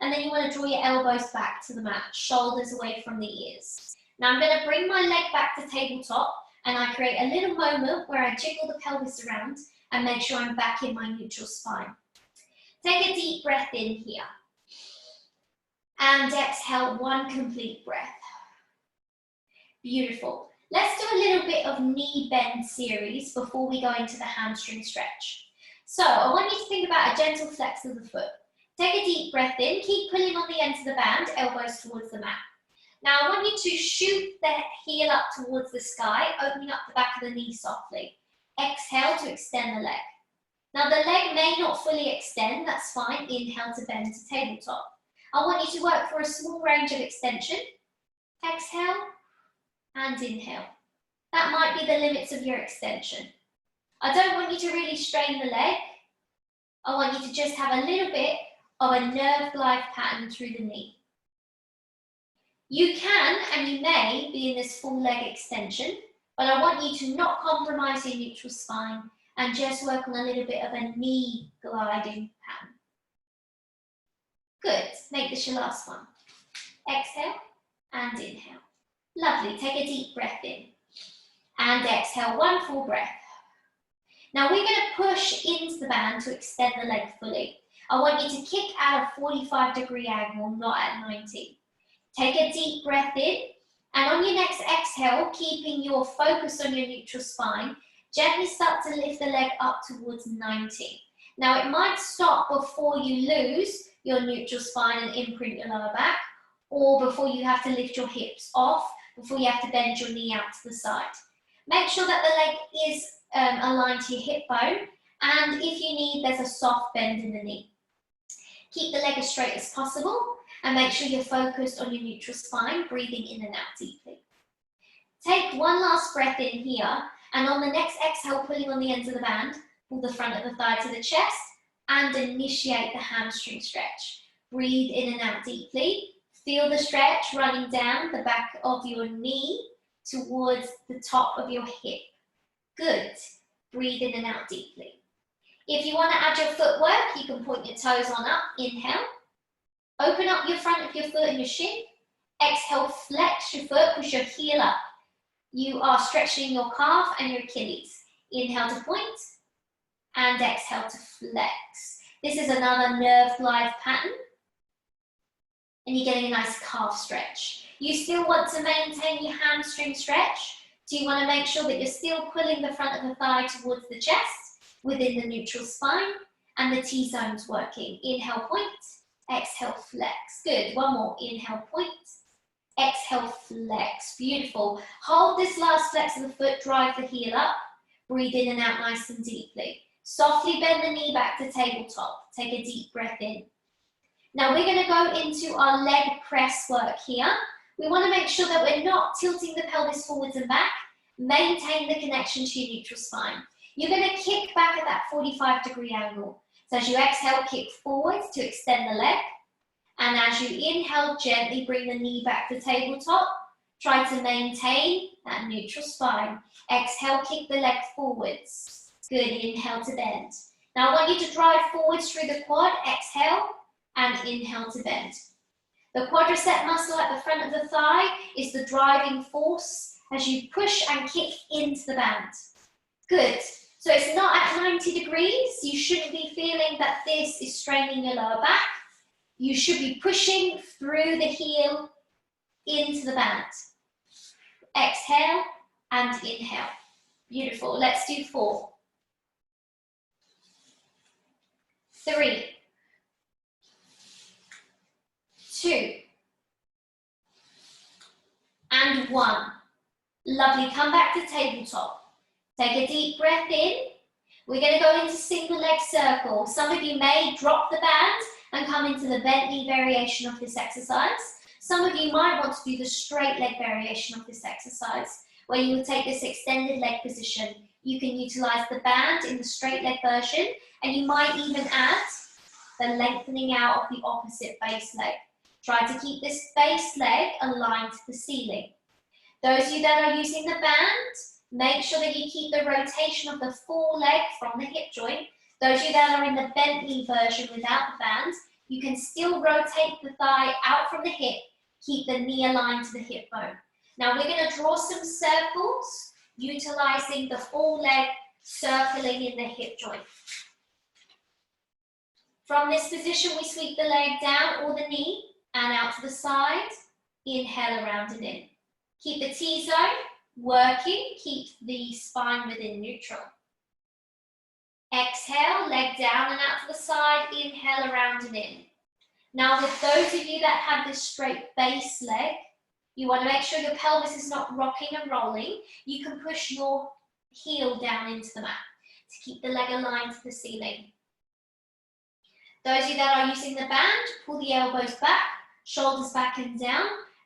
Speaker 1: and then you want to draw your elbows back to the mat, shoulders away from the ears. Now I'm going to bring my leg back to tabletop, and I create a little moment where I jiggle the pelvis around and make sure I'm back in my neutral spine. Take a deep breath in here. And exhale, one complete breath. Beautiful. Let's do a little bit of knee bend series before we go into the hamstring stretch. So I want you to think about a gentle flex of the foot. Take a deep breath in, keep pulling on the ends of the band, elbows towards the mat. Now I want you to shoot the heel up towards the sky, opening up the back of the knee softly. Exhale to extend the leg. Now the leg may not fully extend, that's fine. Inhale to bend to tabletop. I want you to work for a small range of extension. Exhale and inhale. That might be the limits of your extension. I don't want you to really strain the leg. I want you to just have a little bit of a nerve glide pattern through the knee. You can and you may be in this full leg extension, but I want you to not compromise your neutral spine and just work on a little bit of a knee gliding pattern. Good, make this your last one. Exhale and inhale. Lovely, take a deep breath in. And exhale, one full breath. Now we're going to push into the band to extend the leg fully. I want you to kick at a 45-degree angle, not at 90. Take a deep breath in, and on your next exhale, keeping your focus on your neutral spine, gently start to lift the leg up towards 90. Now it might stop before you lose your neutral spine and imprint your lower back, or before you have to lift your hips off, before you have to bend your knee out to the side. Make sure that the leg is aligned to your hip bone, and if you need, there's a soft bend in the knee. Keep the leg as straight as possible, and make sure you're focused on your neutral spine, breathing in and out deeply. Take one last breath in here, and on the next exhale, pulling on the ends of the band, pull the front of the thigh to the chest, and initiate the hamstring stretch. Breathe in and out deeply. Feel the stretch running down the back of your knee towards the top of your hip. Good. Breathe in and out deeply. If you want to add your footwork, you can point your toes on up. Inhale. Open up your front of your foot and your shin. Exhale, flex your foot, push your heel up. You are stretching your calf and your Achilles. Inhale to point, and exhale to flex. This is another nerve glide pattern, and you're getting a nice calf stretch. You still want to maintain your hamstring stretch, so you want to make sure that you're still pulling the front of the thigh towards the chest, within the neutral spine, and the T-zone's working. Inhale, point. Exhale, flex. Good. One more. Inhale, point. Exhale, flex. Beautiful. Hold this last flex of the foot, drive the heel up. Breathe in and out nice and deeply. Softly bend the knee back to tabletop. Take a deep breath in. Now we're going to go into our leg press work here. We want to make sure that we're not tilting the pelvis forwards and back. Maintain the connection to your neutral spine. You're going to kick back at that 45-degree angle. So as you exhale, kick forwards to extend the leg. And as you inhale, gently bring the knee back to tabletop. Try to maintain that neutral spine. Exhale, kick the leg forwards. Good, inhale to bend. Now I want you to drive forwards through the quad. Exhale and inhale to bend. The quadricep muscle at the front of the thigh is the driving force as you push and kick into the band. Good. So it's not at 90 degrees. You shouldn't be feeling that this is straining your lower back. You should be pushing through the heel into the band. Exhale and inhale. Beautiful. Let's do 4. 3. 2. And 1. Lovely. Come back to tabletop. Take a deep breath in. We're going to go into single leg circle. Some of you may drop the band and come into the bent knee variation of this exercise. Some of you might want to do the straight leg variation of this exercise, where you will take this extended leg position. You can utilize the band in the straight leg version, and you might even add the lengthening out of the opposite base leg. Try to keep this base leg aligned to the ceiling. Those of you that are using the band, make sure that you keep the rotation of the foreleg from the hip joint. Those of you that are in the bent knee version without the band, you can still rotate the thigh out from the hip, keep the knee aligned to the hip bone. Now we're going to draw some circles, utilizing the foreleg circling in the hip joint. From this position, we sweep the leg down or the knee and out to the side. Inhale around and in. Keep the T-zone working, keep the spine within neutral. Exhale, leg down and out to the side, inhale around and in. Now with those of you that have this straight base leg, you want to make sure your pelvis is not rocking and rolling. You can push your heel down into the mat to keep the leg aligned to the ceiling. Those of you that are using the band, pull the elbows back, shoulders back and down,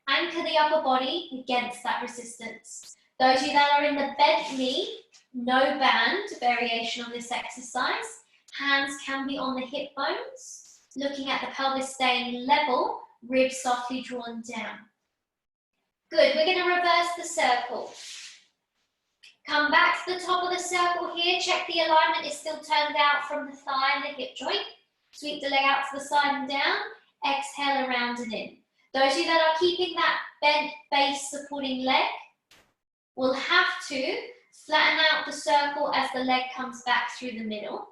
Speaker 1: anchor the upper body against that resistance. Those of you that are in the bent knee, no band variation on this exercise. Hands can be on the hip bones, looking at the pelvis staying level, ribs softly drawn down. Good, we're going to reverse the circle. Come back to the top of the circle here, check the alignment is still turned out from the thigh and the hip joint. Sweep the leg out to the side and down, exhale around and in. Those of you that are keeping that bent base supporting leg will have to flatten out the circle as the leg comes back through the middle.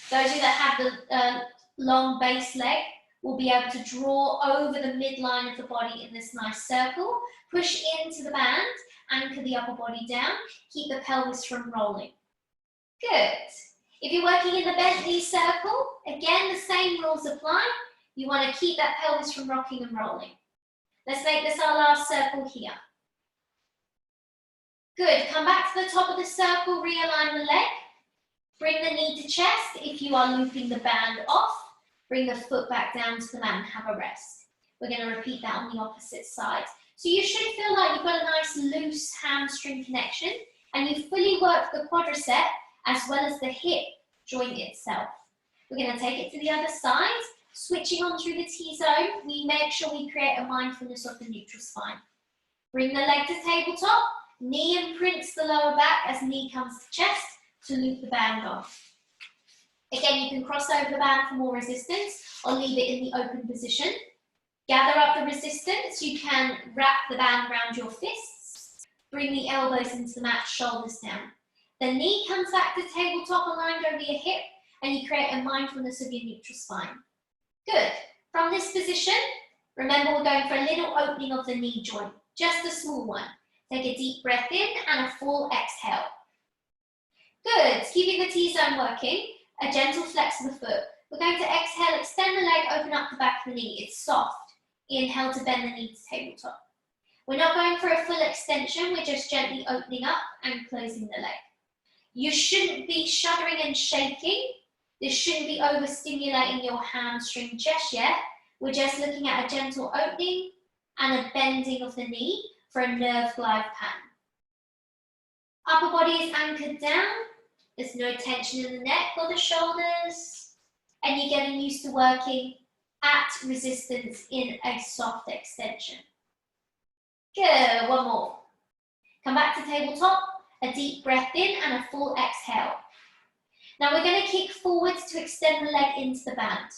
Speaker 1: Those of you that have the long base leg will be able to draw over the midline of the body in this nice circle, push into the band, anchor the upper body down, keep the pelvis from rolling. Good. If you're working in the bent knee circle, again, the same rules apply. You want to keep that pelvis from rocking and rolling. Let's make this our last circle here. Good, come back to the top of the circle, realign the leg. Bring the knee to chest. If you are looping the band off, bring the foot back down to the mat and have a rest. We're going to repeat that on the opposite side. So you should feel like you've got a nice loose hamstring connection and you fully work the quadricep as well as the hip joint itself. We're going to take it to the other side. Switching on through the T-zone, we make sure we create a mindfulness of the neutral spine. Bring the leg to tabletop, knee imprints the lower back as knee comes to chest to loop the band off. Again, you can cross over the band for more resistance or leave it in the open position. Gather up the resistance, you can wrap the band around your fists, bring the elbows into the mat, shoulders down. The knee comes back to tabletop aligned over your hip and you create a mindfulness of your neutral spine. Good. From this position, remember we're going for a little opening of the knee joint, just a small one. Take a deep breath in and a full exhale. Good. Keeping the T-zone working, a gentle flex of the foot. We're going to exhale, extend the leg, open up the back of the knee. It's soft. Inhale to bend the knee to tabletop. We're not going for a full extension, we're just gently opening up and closing the leg. You shouldn't be shuddering and shaking. This shouldn't be overstimulating your hamstring just yet. We're just looking at a gentle opening and a bending of the knee for a nerve glide pattern. Upper body is anchored down. There's no tension in the neck or the shoulders. And you're getting used to working at resistance in a soft extension. Good, one more. Come back to tabletop, a deep breath in and a full exhale. Now we're going to kick forwards to extend the leg into the band.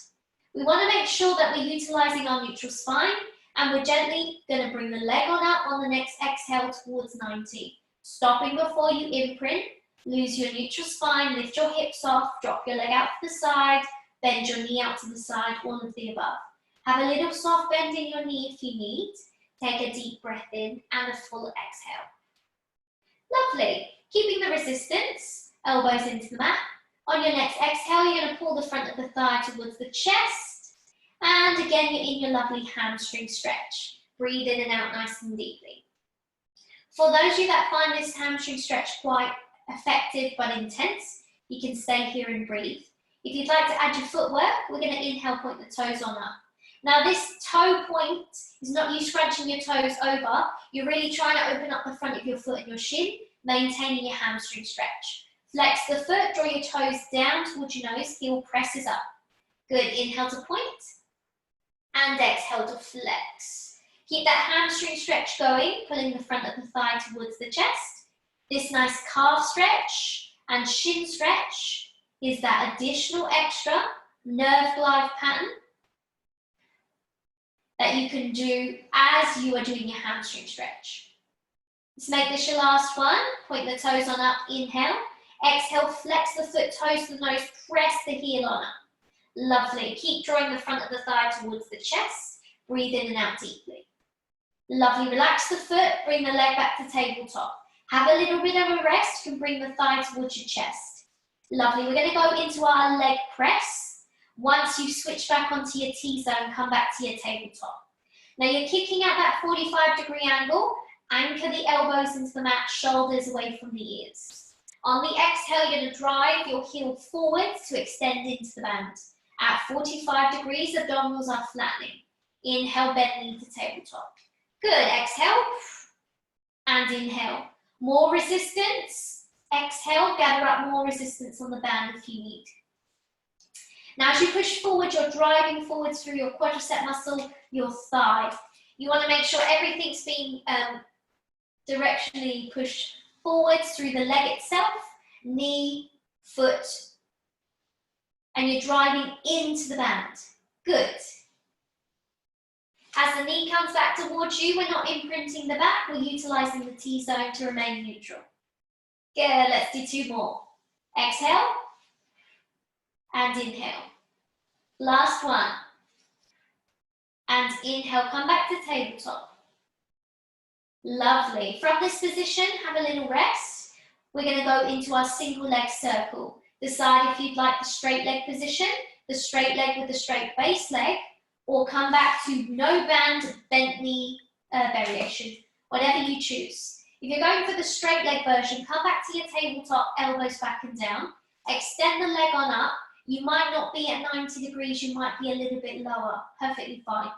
Speaker 1: We want to make sure that we're utilising our neutral spine, and we're gently going to bring the leg on up on the next exhale towards 90. Stopping before you imprint, lose your neutral spine, lift your hips off, drop your leg out to the side, bend your knee out to the side, all of the above. Have a little soft bend in your knee if you need. Take a deep breath in and a full exhale. Lovely. Keeping the resistance, elbows into the mat. On your next exhale, you're going to pull the front of the thigh towards the chest. And again, you're in your lovely hamstring stretch. Breathe in and out nice and deeply. For those of you that find this hamstring stretch quite effective but intense, you can stay here and breathe. If you'd like to add your footwork, we're going to inhale, point the toes on up. Now this toe point is not you scrunching your toes over, you're really trying to open up the front of your foot and your shin, maintaining your hamstring stretch. Flex the foot, draw your toes down towards your nose, heel presses up. Good, inhale to point, and exhale to flex. Keep that hamstring stretch going, pulling the front of the thigh towards the chest. This nice calf stretch and shin stretch is that additional extra nerve glide pattern that you can do as you are doing your hamstring stretch. Let's make this your last one. Point the toes on up, inhale. Exhale, flex the foot, toes to the nose, press the heel on up. Lovely. Keep drawing the front of the thigh towards the chest. Breathe in and out deeply. Lovely. Relax the foot, bring the leg back to tabletop. Have a little bit of a rest. You can bring the thigh towards your chest. Lovely. We're going to go into our leg press. Once you switch back onto your T-zone, come back to your tabletop. Now you're kicking at that 45-degree angle. Anchor the elbows into the mat, shoulders away from the ears. On the exhale, you're going to drive your heel forwards to extend into the band. At 45 degrees, abdominals are flattening. Inhale, bend knee to tabletop. Good, exhale, and inhale. More resistance. Exhale, gather up more resistance on the band if you need. Now as you push forward, you're driving forwards through your quadricep muscle, your thigh. You want to make sure everything's being directionally pushed forwards through the leg itself, knee, foot, and you're driving into the band. Good. As the knee comes back towards you, we're not imprinting the back, we're utilising the T-zone to remain neutral. Good, let's do two more. Exhale, and inhale. Last one. And inhale, come back to tabletop. Lovely. From this position, have a little rest. We're going to go into our single leg circle. Decide if you'd like the straight leg position, the straight leg with the straight base leg, or come back to no band, bent knee variation, whatever you choose. If you're going for the straight leg version, come back to your tabletop, elbows back and down. Extend the leg on up. You might not be at 90 degrees, you might be a little bit lower, perfectly fine.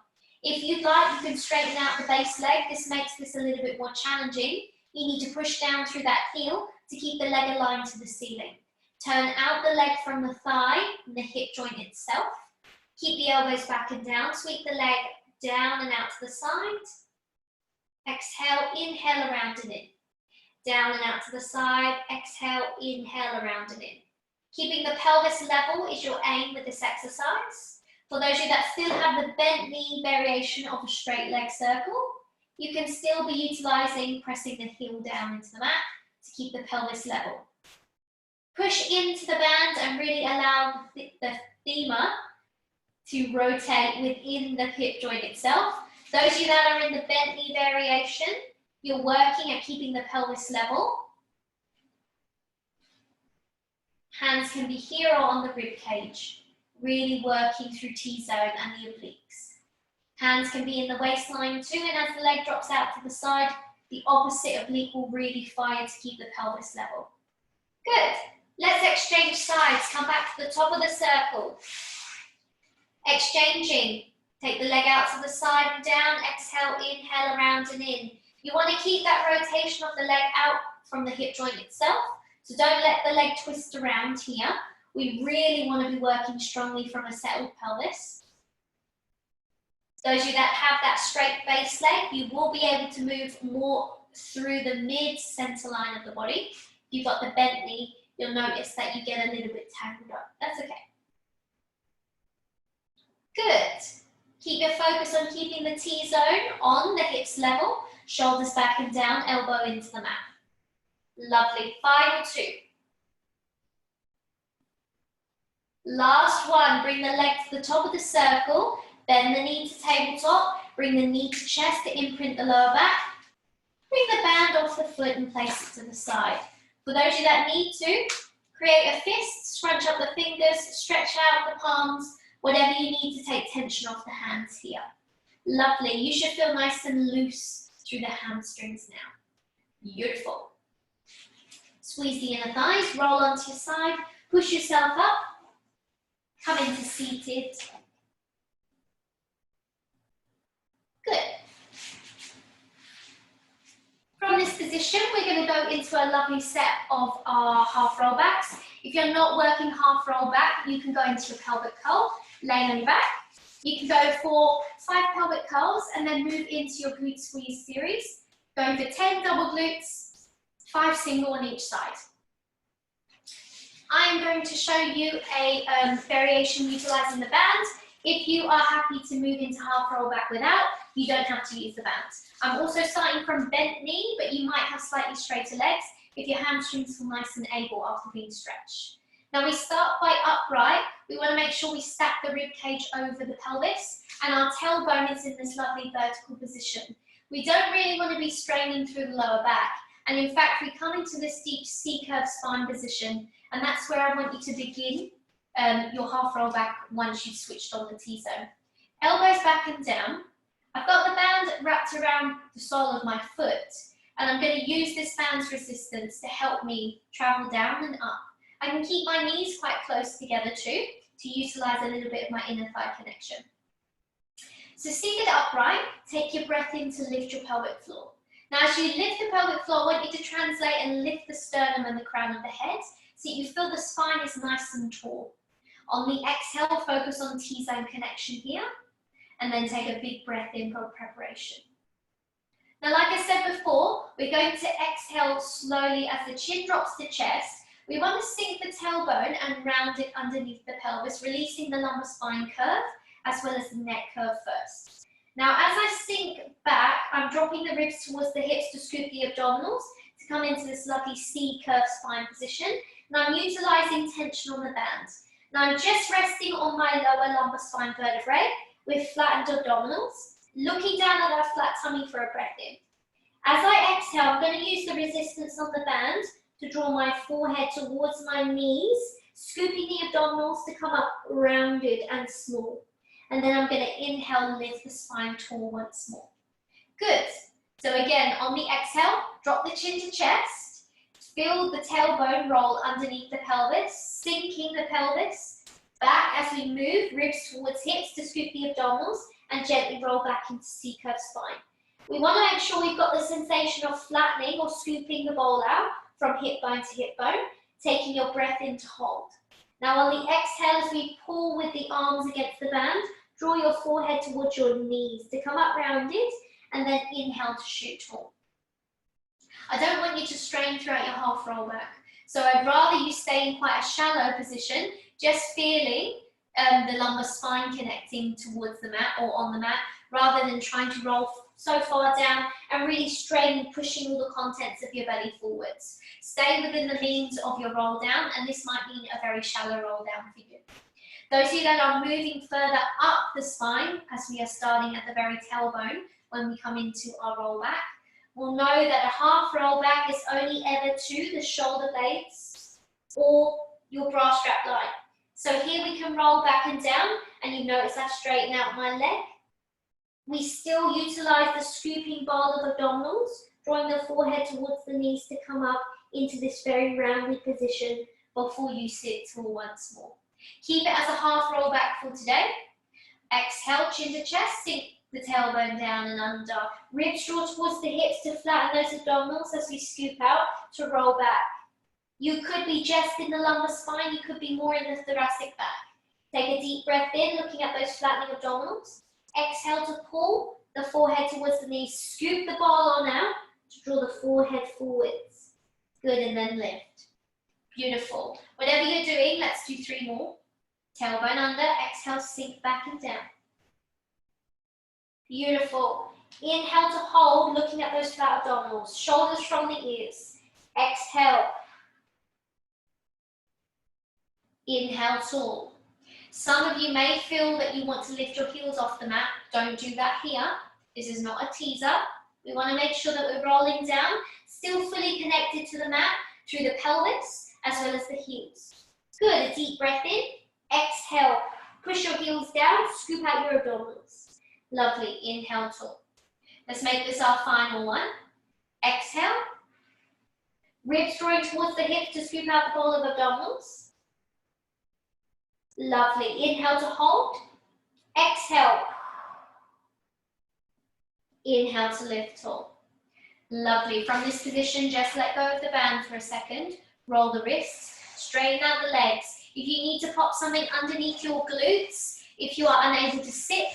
Speaker 1: If you'd like, you can straighten out the base leg. This makes this a little bit more challenging. You need to push down through that heel to keep the leg aligned to the ceiling. Turn out the leg from the thigh and the hip joint itself. Keep the elbows back and down. Sweep the leg down and out to the side. Exhale, inhale around and in. Down and out to the side. Exhale, inhale around and in. Keeping the pelvis level is your aim with this exercise. For those of you that still have the bent knee variation of a straight leg circle, you can still be utilising pressing the heel down into the mat to keep the pelvis level. Push into the band and really allow the femur to rotate within the hip joint itself. Those of you that are in the bent knee variation, you're working at keeping the pelvis level. Hands can be here or on the rib cage, really working through T-zone and the obliques. Hands can be in the waistline too, and as the leg drops out to the side, the opposite oblique will really fire to keep the pelvis level. Good. Let's exchange sides. Come back to the top of the circle. Exchanging. Take the leg out to the side and down, exhale, inhale around and in. You want to keep that rotation of the leg out from the hip joint itself, so don't let the leg twist around here. We really want to be working strongly from a settled pelvis. Those of you that have that straight base leg, you will be able to move more through the mid-center line of the body. If you've got the bent knee, you'll notice that you get a little bit tangled up. That's okay. Good. Keep your focus on keeping the T-zone on the hips level, shoulders back and down, elbow into the mat. Lovely. Final two. Last one. Bring the leg to the top of the circle, bend the knee to tabletop, bring the knee to chest to imprint the lower back. Bring the band off the foot and place it to the side. For those of you that need to, create a fist, scrunch up the fingers, stretch out the palms, whatever you need to take tension off the hands here. Lovely. You should feel nice and loose through the hamstrings now. Beautiful. Squeeze the inner thighs, roll onto your side, push yourself up, come into seated. Good. From this position, we're going to go into a lovely set of our half roll backs. If you're not working half roll back, you can go into your pelvic curl, laying on your back. You can go for 5 pelvic curls and then move into your glute squeeze series. Going for 10 double glutes, 5 single on each side. I am going to show you a variation utilizing the band. If you are happy to move into half roll back without, you don't have to use the band. I'm also starting from bent knee, but you might have slightly straighter legs if your hamstrings feel nice and able after being stretched. Now we start by upright. We want to make sure we stack the rib cage over the pelvis and our tailbone is in this lovely vertical position. We don't really want to be straining through the lower back. And in fact, we come into this deep C-curve spine position, and that's where I want you to begin your half roll back once you've switched on the T-zone. Elbows back and down. I've got the band wrapped around the sole of my foot, and I'm going to use this band's resistance to help me travel down and up. I can keep my knees quite close together too, to utilize a little bit of my inner thigh connection. So seated upright, take your breath in to lift your pelvic floor. Now as you lift the pelvic floor, I want you to translate and lift the sternum and the crown of the head, so you feel the spine is nice and tall. On the exhale, focus on T-zone connection here, and then take a big breath in for preparation. Now, like I said before, we're going to exhale slowly as the chin drops to chest. We want to sink the tailbone and round it underneath the pelvis, releasing the lumbar spine curve as well as the neck curve first. Now, as I sink back, I'm dropping the ribs towards the hips to scoop the abdominals to come into this lovely C-curve spine position. And I'm utilizing tension on the band. Now, I'm just resting on my lower lumbar spine vertebrae with flattened abdominals, looking down at our flat tummy for a breath in. As I exhale, I'm going to use the resistance of the band to draw my forehead towards my knees, scooping the abdominals to come up rounded and small. And then I'm going to inhale, lift the spine tall once more. Good. So again, on the exhale, drop the chin to chest, feel the tailbone roll underneath the pelvis, sinking the pelvis, back as we move, ribs towards hips to scoop the abdominals, and gently roll back into C-curve spine. We want to make sure we've got the sensation of flattening or scooping the bowl out from hip bone to hip bone, taking your breath in to hold. Now on the exhale, as we pull with the arms against the band, draw your forehead towards your knees to come up rounded, and then inhale to shoot tall. I don't want you to strain throughout your half roll back, so I'd rather you stay in quite a shallow position, just feeling the lumbar spine connecting towards the mat or on the mat, rather than trying to roll so far down and really strain, pushing all the contents of your belly forwards. Stay within the means of your roll down, and this might mean a very shallow roll down for you. Those of you that are moving further up the spine, as we are starting at the very tailbone when we come into our roll back, will know that a half roll back is only ever to the shoulder blades or your bra strap line. So here we can roll back and down, and you notice I straighten out my leg. We still utilize the scooping bowl of abdominals, drawing the forehead towards the knees to come up into this very rounded position before you sit tall once more. Keep it as a half roll back for today. Exhale, chin to chest, sink the tailbone down and under. Ribs draw towards the hips to flatten those abdominals as we scoop out to roll back. You could be just in the lumbar spine, you could be more in the thoracic back. Take a deep breath in, looking at those flattening abdominals. Exhale to pull the forehead towards the knees. Scoop the ball on out to draw the forehead forwards. Good, and then lift. Beautiful. Whatever you're doing, let's do 3 more. Tailbone under, exhale, sink back and down. Beautiful. Inhale to hold, looking at those flat abdominals. Shoulders from the ears. Exhale. Inhale, tall. Some of you may feel that you want to lift your heels off the mat. Don't do that here. This is not a teaser. We want to make sure that we're rolling down, still fully connected to the mat through the pelvis as well as the heels. Good, a deep breath in. Exhale, push your heels down, scoop out your abdominals. Lovely, inhale, tall. Let's make this our final one. Exhale. Ribs drawing towards the hips to scoop out the bowl of abdominals. Lovely, inhale to hold. Exhale. Inhale to lift tall. Lovely, from this position, just let go of the band for a second. Roll the wrists, straighten out the legs. If you need to pop something underneath your glutes, if you are unable to sit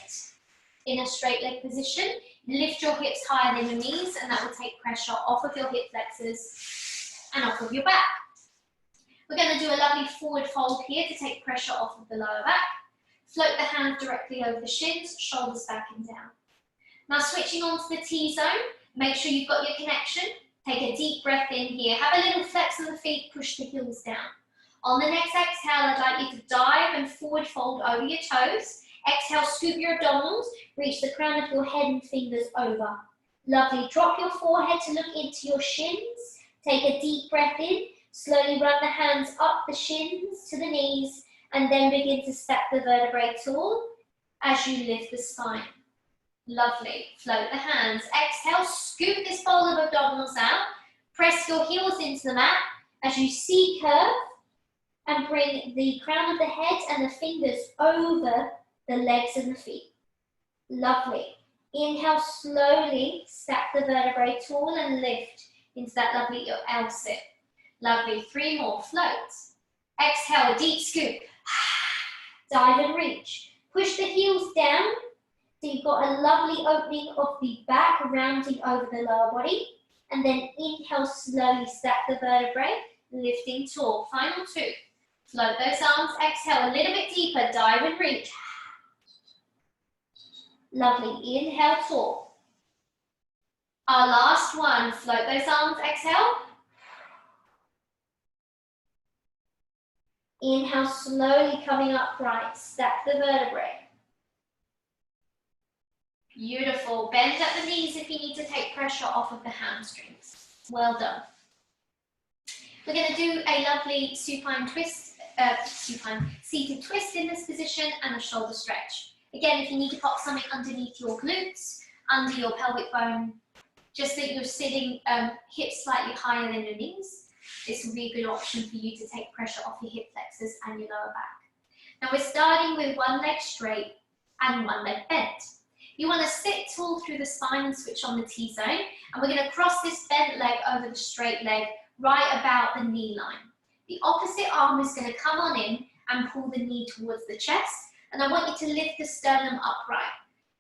Speaker 1: in a straight leg position, lift your hips higher than your knees, and that will take pressure off of your hip flexors and off of your back. We're going to do a lovely forward fold here to take pressure off of the lower back. Float the hands directly over the shins, shoulders back and down. Now switching on to the T-zone, make sure you've got your connection. Take a deep breath in here. Have a little flex of the feet, push the heels down. On the next exhale, I'd like you to dive and forward fold over your toes. Exhale, scoop your abdominals, reach the crown of your head and fingers over. Lovely, drop your forehead to look into your shins. Take a deep breath in, slowly run the hands up the shins to the knees, and then begin to stack the vertebrae tall as you lift the spine. Lovely, float the hands. Exhale, scoop this bowl of abdominals out. Press your heels into the mat as you C-curve and bring the crown of the head and the fingers over the legs and the feet. Lovely. Inhale, slowly stack the vertebrae tall and lift into that lovely L sit. Lovely, 3 more, float. Exhale, deep scoop. Dive and reach. Push the heels down. So you've got a lovely opening of the back, rounding over the lower body. And then inhale, slowly stack the vertebrae, lifting tall. Final 2. Float those arms, exhale a little bit deeper, dive and reach. Lovely, inhale, tall. Our last one, float those arms, exhale. Inhale, slowly coming upright, stack the vertebrae. Beautiful, bend at the knees if you need to take pressure off of the hamstrings. Well done. We're going to do a lovely supine twist, seated twist in this position and a shoulder stretch. Again, if you need to pop something underneath your glutes, under your pelvic bone, just that you're sitting hips slightly higher than your knees, this will be a good option for you to take pressure off your hip flexors and your lower back. Now we're starting with one leg straight and one leg bent. You want to sit tall through the spine and switch on the T-zone, and we're going to cross this bent leg over the straight leg right about the knee line. The opposite arm is going to come on in and pull the knee towards the chest, and I want you to lift the sternum upright.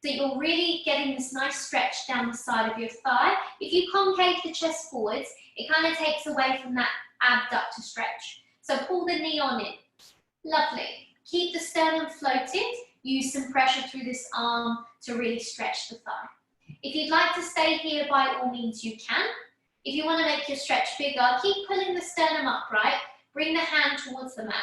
Speaker 1: So you're really getting this nice stretch down the side of your thigh. If you concave the chest forwards, it kind of takes away from that abductor stretch. So pull the knee on in. Lovely. Keep the sternum floated. Use some pressure through this arm to really stretch the thigh. If you'd like to stay here, by all means you can. If you want to make your stretch bigger, keep pulling the sternum upright. Bring the hand towards the mat.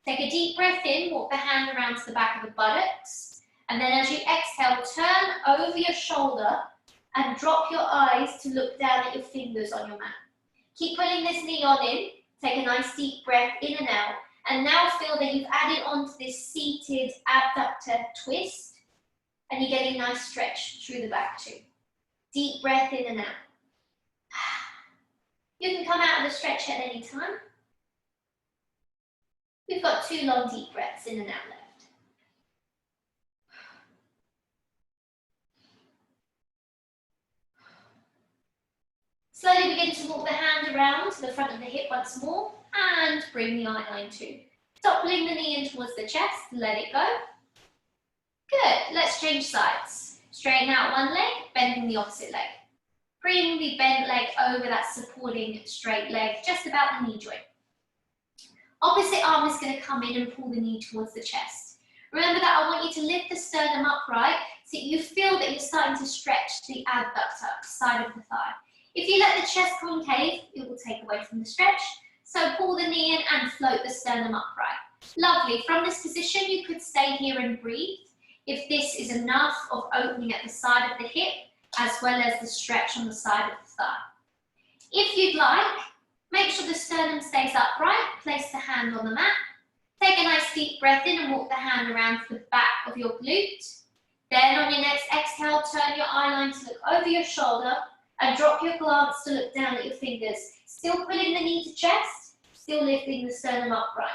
Speaker 1: Take a deep breath in, walk the hand around to the back of the buttocks. And then as you exhale, turn over your shoulder and drop your eyes to look down at your fingers on your mat. Keep pulling this knee on in. Take a nice deep breath in and out. And now feel that you've added on to this seated abductor twist. And you're getting a nice stretch through the back too. Deep breath in and out. You can come out of the stretch at any time. We've got 2 long deep breaths in and out left. hand around to the front of the hip once more and bring the eye line too. Stop pulling the knee in towards the chest, let it go. Good, let's change sides. Straighten out one leg, bending the opposite leg. Bring the bent leg over that supporting straight leg, just about the knee joint. Opposite arm is going to come in and pull the knee towards the chest. Remember that I want you to lift the sternum upright so you feel that you're starting to stretch the adductor side of the thigh. If you let the chest concave, it will take away from the stretch. So pull the knee in and float the sternum upright. Lovely. From this position, you could stay here and breathe. If this is enough of opening at the side of the hip, as well as the stretch on the side of the thigh. If you'd like, make sure the sternum stays upright. Place the hand on the mat. Take a nice deep breath in and walk the hand around to the back of your glute. Then on your next exhale, turn your eye line to look over your shoulder and drop your glance to look down at your fingers. Still pulling the knee to chest, still lifting the sternum upright.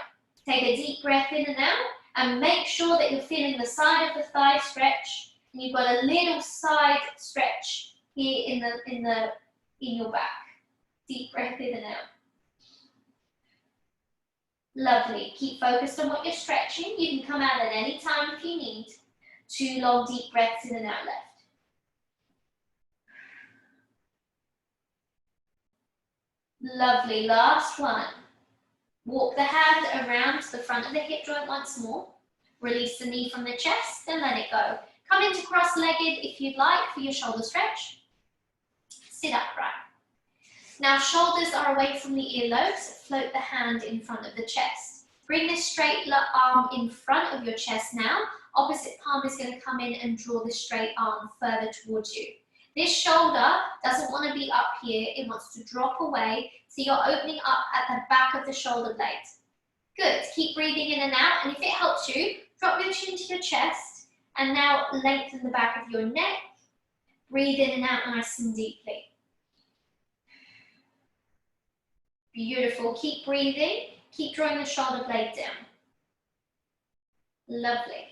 Speaker 1: Take a deep breath in and out and make sure that you're feeling the side of the thigh stretch. And you've got a little side stretch here in your back. Deep breath in and out. Lovely. Keep focused on what you're stretching. You can come out at any time if you need. 2 long deep breaths in and out left. Lovely. Last one. Walk the hand around to the front of the hip joint once more. Release the knee from the chest and let it go. Come into cross-legged if you'd like for your shoulder stretch. Sit upright. Now shoulders are away from the earlobes. Float the hand in front of the chest. Bring this straight arm in front of your chest now. Opposite palm is going to come in and draw the straight arm further towards you. This shoulder doesn't want to be up here. It wants to drop away. So you're opening up at the back of the shoulder blade. Good. Keep breathing in and out. And if it helps you, drop your chin to your chest. And now lengthen the back of your neck. Breathe in and out nice and deeply. Beautiful. Keep breathing. Keep drawing the shoulder blade down. Lovely.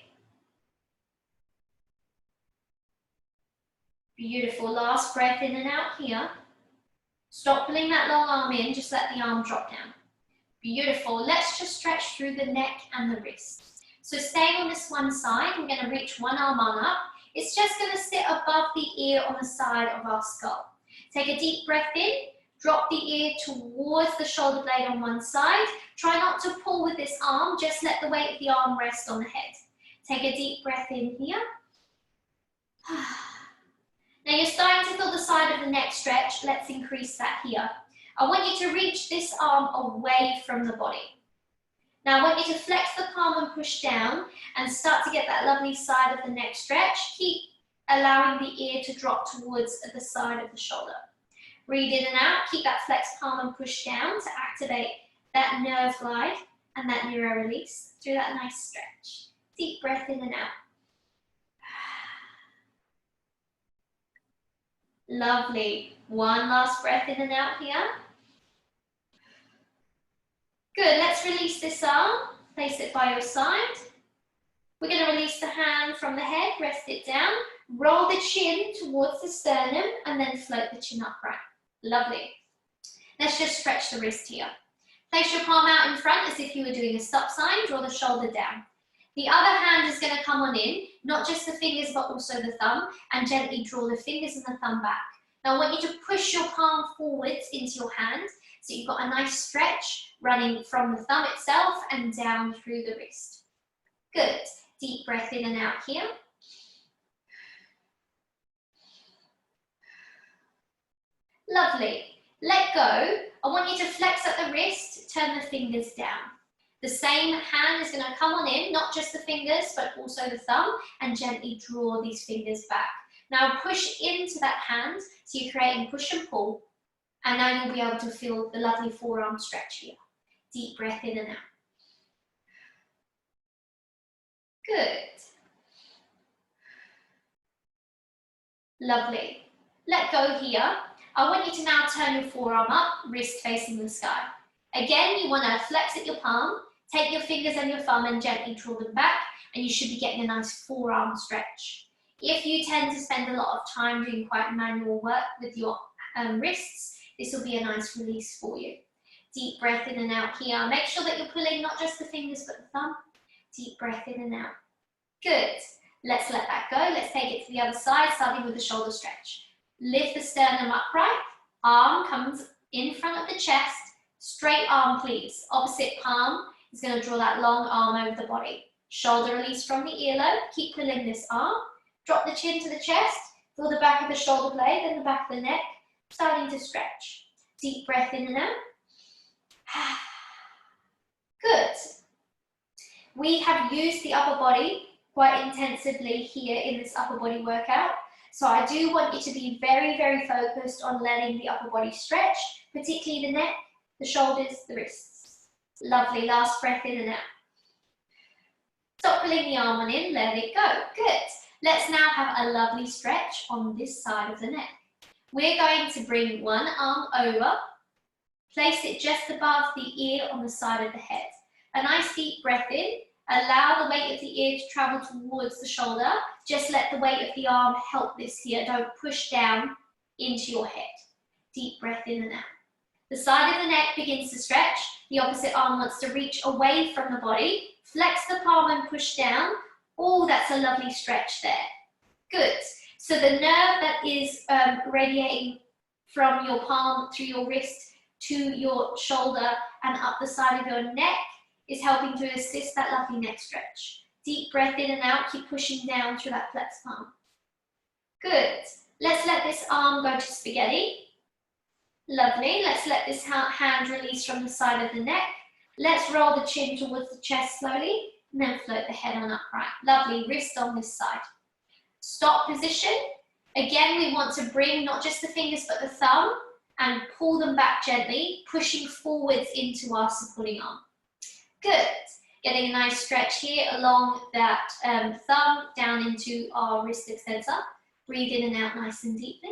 Speaker 1: Beautiful. Last breath in and out here. Stop pulling that long arm in. Just let the arm drop down. Beautiful. Let's just stretch through the neck and the wrists. So staying on this one side, we're going to reach one arm on up. It's just going to sit above the ear on the side of our skull. Take a deep breath in. Drop the ear towards the shoulder blade on one side. Try not to pull with this arm. Just let the weight of the arm rest on the head. Take a deep breath in here. Now you're starting to feel the side of the neck stretch. Let's increase that here. I want you to reach this arm away from the body. Now I want you to flex the palm and push down and start to get that lovely side of the neck stretch. Keep allowing the ear to drop towards the side of the shoulder. Breathe in and out. Keep that flexed palm and push down to activate that nerve glide and that neuro release through that nice stretch. Deep breath in and out. Lovely. One last breath in and out here. Good, let's release this arm, place it by your side. We're going to release the hand from the head, rest it down, roll the chin towards the sternum, and then float the chin upright. Lovely. Let's just stretch the wrist here. Place your palm out in front as if you were doing a stop sign, draw the shoulder down. The other hand is going to come on in, not just the fingers but also the thumb, and gently draw the fingers and the thumb back. Now I want you to push your palm forwards into your hand, so you've got a nice stretch running from the thumb itself and down through the wrist. Good. Deep breath in and out here. Lovely. Let go. I want you to flex at the wrist, turn the fingers down. The same hand is going to come on in, not just the fingers, but also the thumb, and gently draw these fingers back. Now push into that hand, so you're creating push and pull. And now you'll be able to feel the lovely forearm stretch here. Deep breath in and out. Good. Lovely. Let go here. I want you to now turn your forearm up, wrist facing the sky. Again, you want to flex at your palm, take your fingers and your thumb and gently draw them back, and you should be getting a nice forearm stretch. If you tend to spend a lot of time doing quite manual work with your wrists, This will be a nice release for you. Deep breath in and out here. Make sure that you're pulling not just the fingers but the thumb. Deep breath in and out. Good. Let's let that go. Let's take it to the other side, starting with the shoulder stretch. Lift the sternum upright. Arm comes in front of the chest. Straight arm, please. Opposite palm is going to draw that long arm over the body. Shoulder release from the earlobe. Keep pulling this arm. Drop the chin to the chest. Feel the back of the shoulder blade and the back of the neck starting to stretch. Deep breath in and out. Good. We have used the upper body quite intensively here in this upper body workout. So I do want you to be very, very focused on letting the upper body stretch, particularly the neck, the shoulders, the wrists. Lovely. Last breath in and out. Stop pulling the arm on in, let it go. Good. Let's now have a lovely stretch on this side of the neck. We're going to bring one arm over, place it just above the ear on the side of the head. A nice deep breath in. Allow the weight of the ear to travel towards the shoulder. Just let the weight of the arm help this here. Don't push down into your head. Deep breath in and out. The side of the neck begins to stretch. The opposite arm wants to reach away from the body. Flex the palm and push down. Oh, that's a lovely stretch there. Good. So the nerve that is radiating from your palm through your wrist to your shoulder and up the side of your neck is helping to assist that lovely neck stretch. Deep breath in and out. Keep pushing down through that flexed palm. Good. Let's let this arm go to spaghetti. Lovely. Let's let this hand release from the side of the neck. Let's roll the chin towards the chest slowly, and then float the head on upright. Lovely. Wrist on this side. Stop position. Again, we want to bring not just the fingers but the thumb and pull them back gently, pushing forwards into our supporting arm. Good. Getting a nice stretch here along that thumb down into our wrist extensor. Breathe in and out nice and deeply.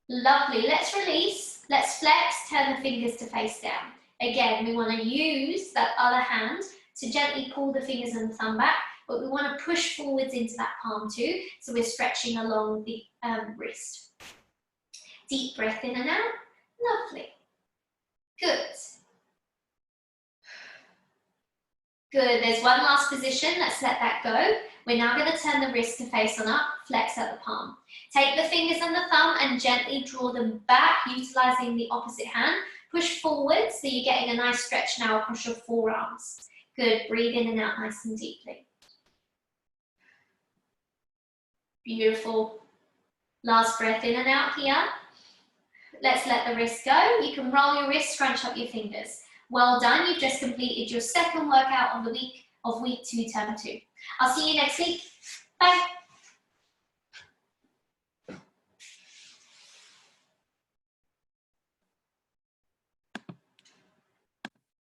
Speaker 1: Lovely. Let's release. Let's flex. Turn the fingers to face down. Again, we want to use that other hand to gently pull the fingers and the thumb back, but we want to push forwards into that palm too, so we're stretching along the wrist. Deep breath in and out. Lovely. Good. Good. There's one last position. Let's let that go. We're now going to turn the wrist to face on up, flex at the palm. Take the fingers and the thumb and gently draw them back, utilizing the opposite hand. Push forward, so you're getting a nice stretch now across your forearms. Good. Breathe in and out nice and deeply. Beautiful. Last breath in and out here. Let's let the wrist go. You can roll your wrist, scrunch up your fingers. Well done. You've just completed your second workout of the week of week 2, term 2. I'll see you next week. Bye.